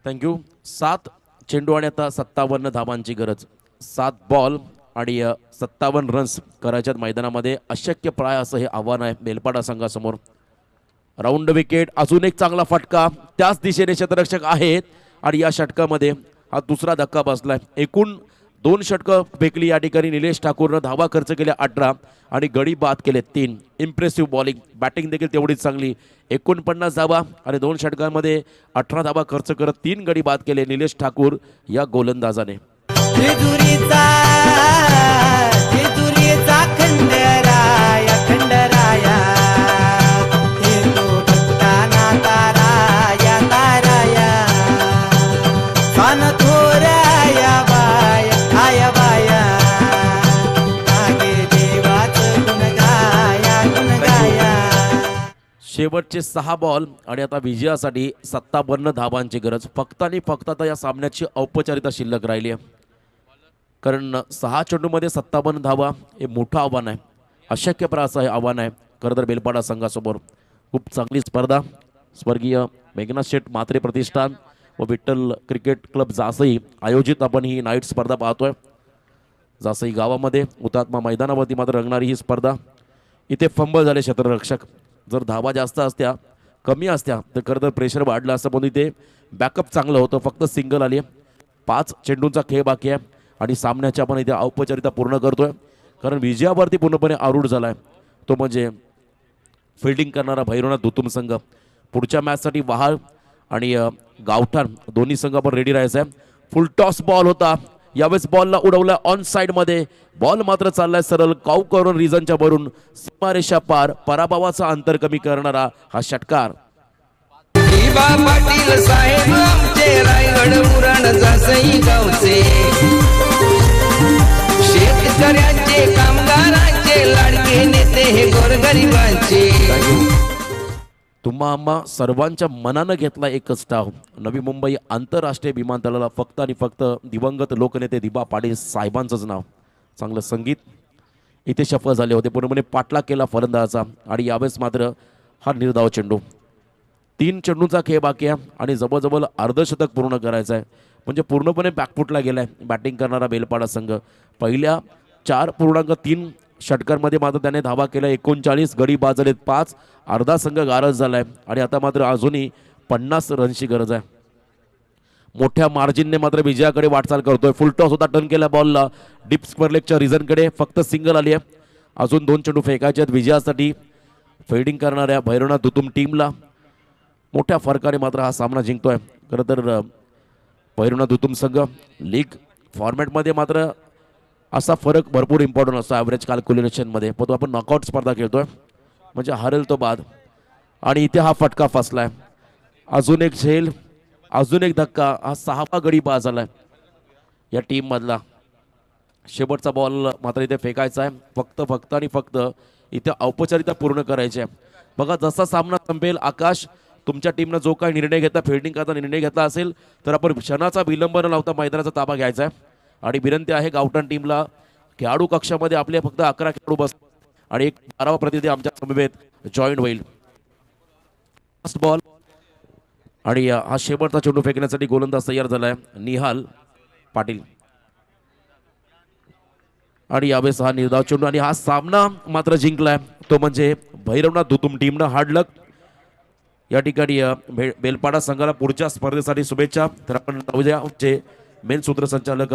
थँक्यू. 7 चेंडू आणि आता 57 धाबांची गरज. 7 बॉल आणि 57 रन्स करायच्यात मैदानामध्ये. अशक्य प्राय असं हे आव्हान आहे बेलपाडा संघासमोर. Round wicket. अजून एक चांगला फटका. त्याच दिशेने क्षेत्ररक्षक आहेत आणि या षटकामध्ये हा दुसरा धक्का बसलाय. एकूण 2 षटकं फेकली या ठिकाणी निलेश ठाकूरनं. धावा खर्च केल्या 18 आणि गडी बाद केले 3. Impressive bowling. बॅटिंग देखील तेवढीच चांगली. 49 धावा आणि 2 षटकांमध्ये 18 धावा खर्च करत 3 गडी बाद केले निलेश ठाकूर या गोलंदाजाने. शेवटचे 6 बॉल आणि आता विजयासाठी 57 धाबांची गरज. फक्त आणि फक्त आता या सामन्याची औपचारिकता शिल्लक राहिली आहे. कारण 6 चेंडूमध्ये 57 धावा हे मोठं आव्हान आहे. अशक्यप्राय असं हे आव्हान आहे खरं तर बेलपाडा संघासमोर. खूप चांगली स्पर्धा. स्वर्गीय मेघनाथ शेठ म्हात्रे प्रतिष्ठान व विठ्ठल क्रिकेट क्लब जासई आयोजित आपण ही नाईट स्पर्धा पाहतोय. जासई गावामध्ये हुतात्मा मैदानावरती मात्र रंगणारी ही स्पर्धा. इथे फंबल झाले क्षेत्ररक्षक. जर धावा जास्त असत्या कमी असत्या तर खरं तर प्रेशर वाढलं असतं, पण इथे बॅकअप चांगलं होतं. फक्त सिंगल आली आहे. 5 चेंडूंचा खेळ बाकी आहे आणि सामन्याची आपण इथे औपचारिकता पूर्ण करतोय. कारण विजयावरती पूर्णपणे आरूढ झाला आहे तो म्हणजे फिल्डिंग करणारा भैरवनाथ दुतुम संघ. पुढच्या मॅचसाठी वहाळ आणि गावठाण दोन्ही संघ आपण रेडी राहायचं आहे. फुल टॉस बॉल होता. यावेळेस बॉलला उडवला ऑन साईडमध्ये. बॉल मात्र चाललाय सरळ काऊ करून रिझनच्या भरून सीमारेषा पार. पराभवाचा अंतर कमी करणारा हा षटकार. दिबा पाटील साहेब आमचे रायगड उरण जासई गावचे. शेतकऱ्यांचे कामगारांचे लाडके नेते हे गोरगरिबांचे. तुम्हा आम्हा सर्वांच्या मनानं घेतला एकच डाव. नवी मुंबई आंतरराष्ट्रीय विमानतळाला फक्त आणि फक्त दिवंगत लोकनेते दिबा पाटील साहेबांचंच नाव. चांगलं संगीत इथे सफल झाले होते. पूर्णपणे पाठलाग केला फलंदाजाचा आणि यावेळेस मात्र हा निर्धाव चेंडू. 3 चेंडूंचा खेळ बाकी आहे आणि जवळजवळ अर्धशतक पूर्ण करायचं आहे. म्हणजे पूर्णपणे बॅकफुटला गेलाय बॅटिंग करणारा बेलपाडा संघ. पहिल्या 4.3 षटकांमध्ये मात्र त्याने धावा केल्या 39. गडी बाद झालेत 5. अर्धा संघ गारज झालाय आणि आता मात्र अजूनही 50 रनची गरज आहे. मोठ्या मार्जिनने मात्र विजयाकडे वाटचाल करतोय. फुल टॉस होता. टर्न केला बॉलला डीप स्क्वेअर लेगच्या रिझनकडे. फक्त सिंगल आली आहे. अजून 2 चेंडू फेकायचे आहेत विजयासाठी. फिल्डिंग करणाऱ्या भैरवनाथ दुतुम टीमला मोठ्या फरकाने मात्र हा सामना जिंकतोय. खरं तर भैरवनाथ दुतुम संघ लीग फॉर्मॅटमध्ये मात्र असा फरक भरपूर इम्पॉर्टंट असतो ॲव्हरेज कॅल्क्युलेशनमध्ये. पण तो आपण नॉकआउट स्पर्धा खेळतोय म्हणजे हरेल तो बाद. आणि इथे हा फटका फसलाय. अजून एक झेल. अजून एक धक्का. हा 6वा गडी बाद झालाय या टीममधला. शेवटचा बॉल मात्र इथे फेकायचा आहे. फक्त आणि फक्त इथे औपचारिकता पूर्ण करायची आहे. बघा जसा सामना संपेल आकाश तुमच्या टीमनं जो काही निर्णय घेतला फिल्डिंग करता निर्णय घेतला असेल तर आपण क्षणाचा विलंब न लावता मैदानाचा ताबा घ्यायचा आहे. आणि विनंती आहे गावठाण टीमला खेळाडू कक्षामध्ये आपले फक्त 11 खेळाडू बस आणि एक 12वा प्रतिनिधी आमच्या समवेत जॉईन होईल. लास्ट बॉल आणि हा शेवटचा चेंडू फेकण्यासाठी गोलंदाज तयार झालाय निहाल पाटील. आणि यावेळेस हा निर्धाव चेंडू आणि हा सामना मात्र जिंकलाय तो म्हणजे भैरवनाथ दुतुम टीमनं. हार्ड लक या ठिकाणी बेलपाडा संघाला पुढच्या स्पर्धेसाठी शुभेच्छा. तर आपण उद्याचे मेन सूत्रसंचालक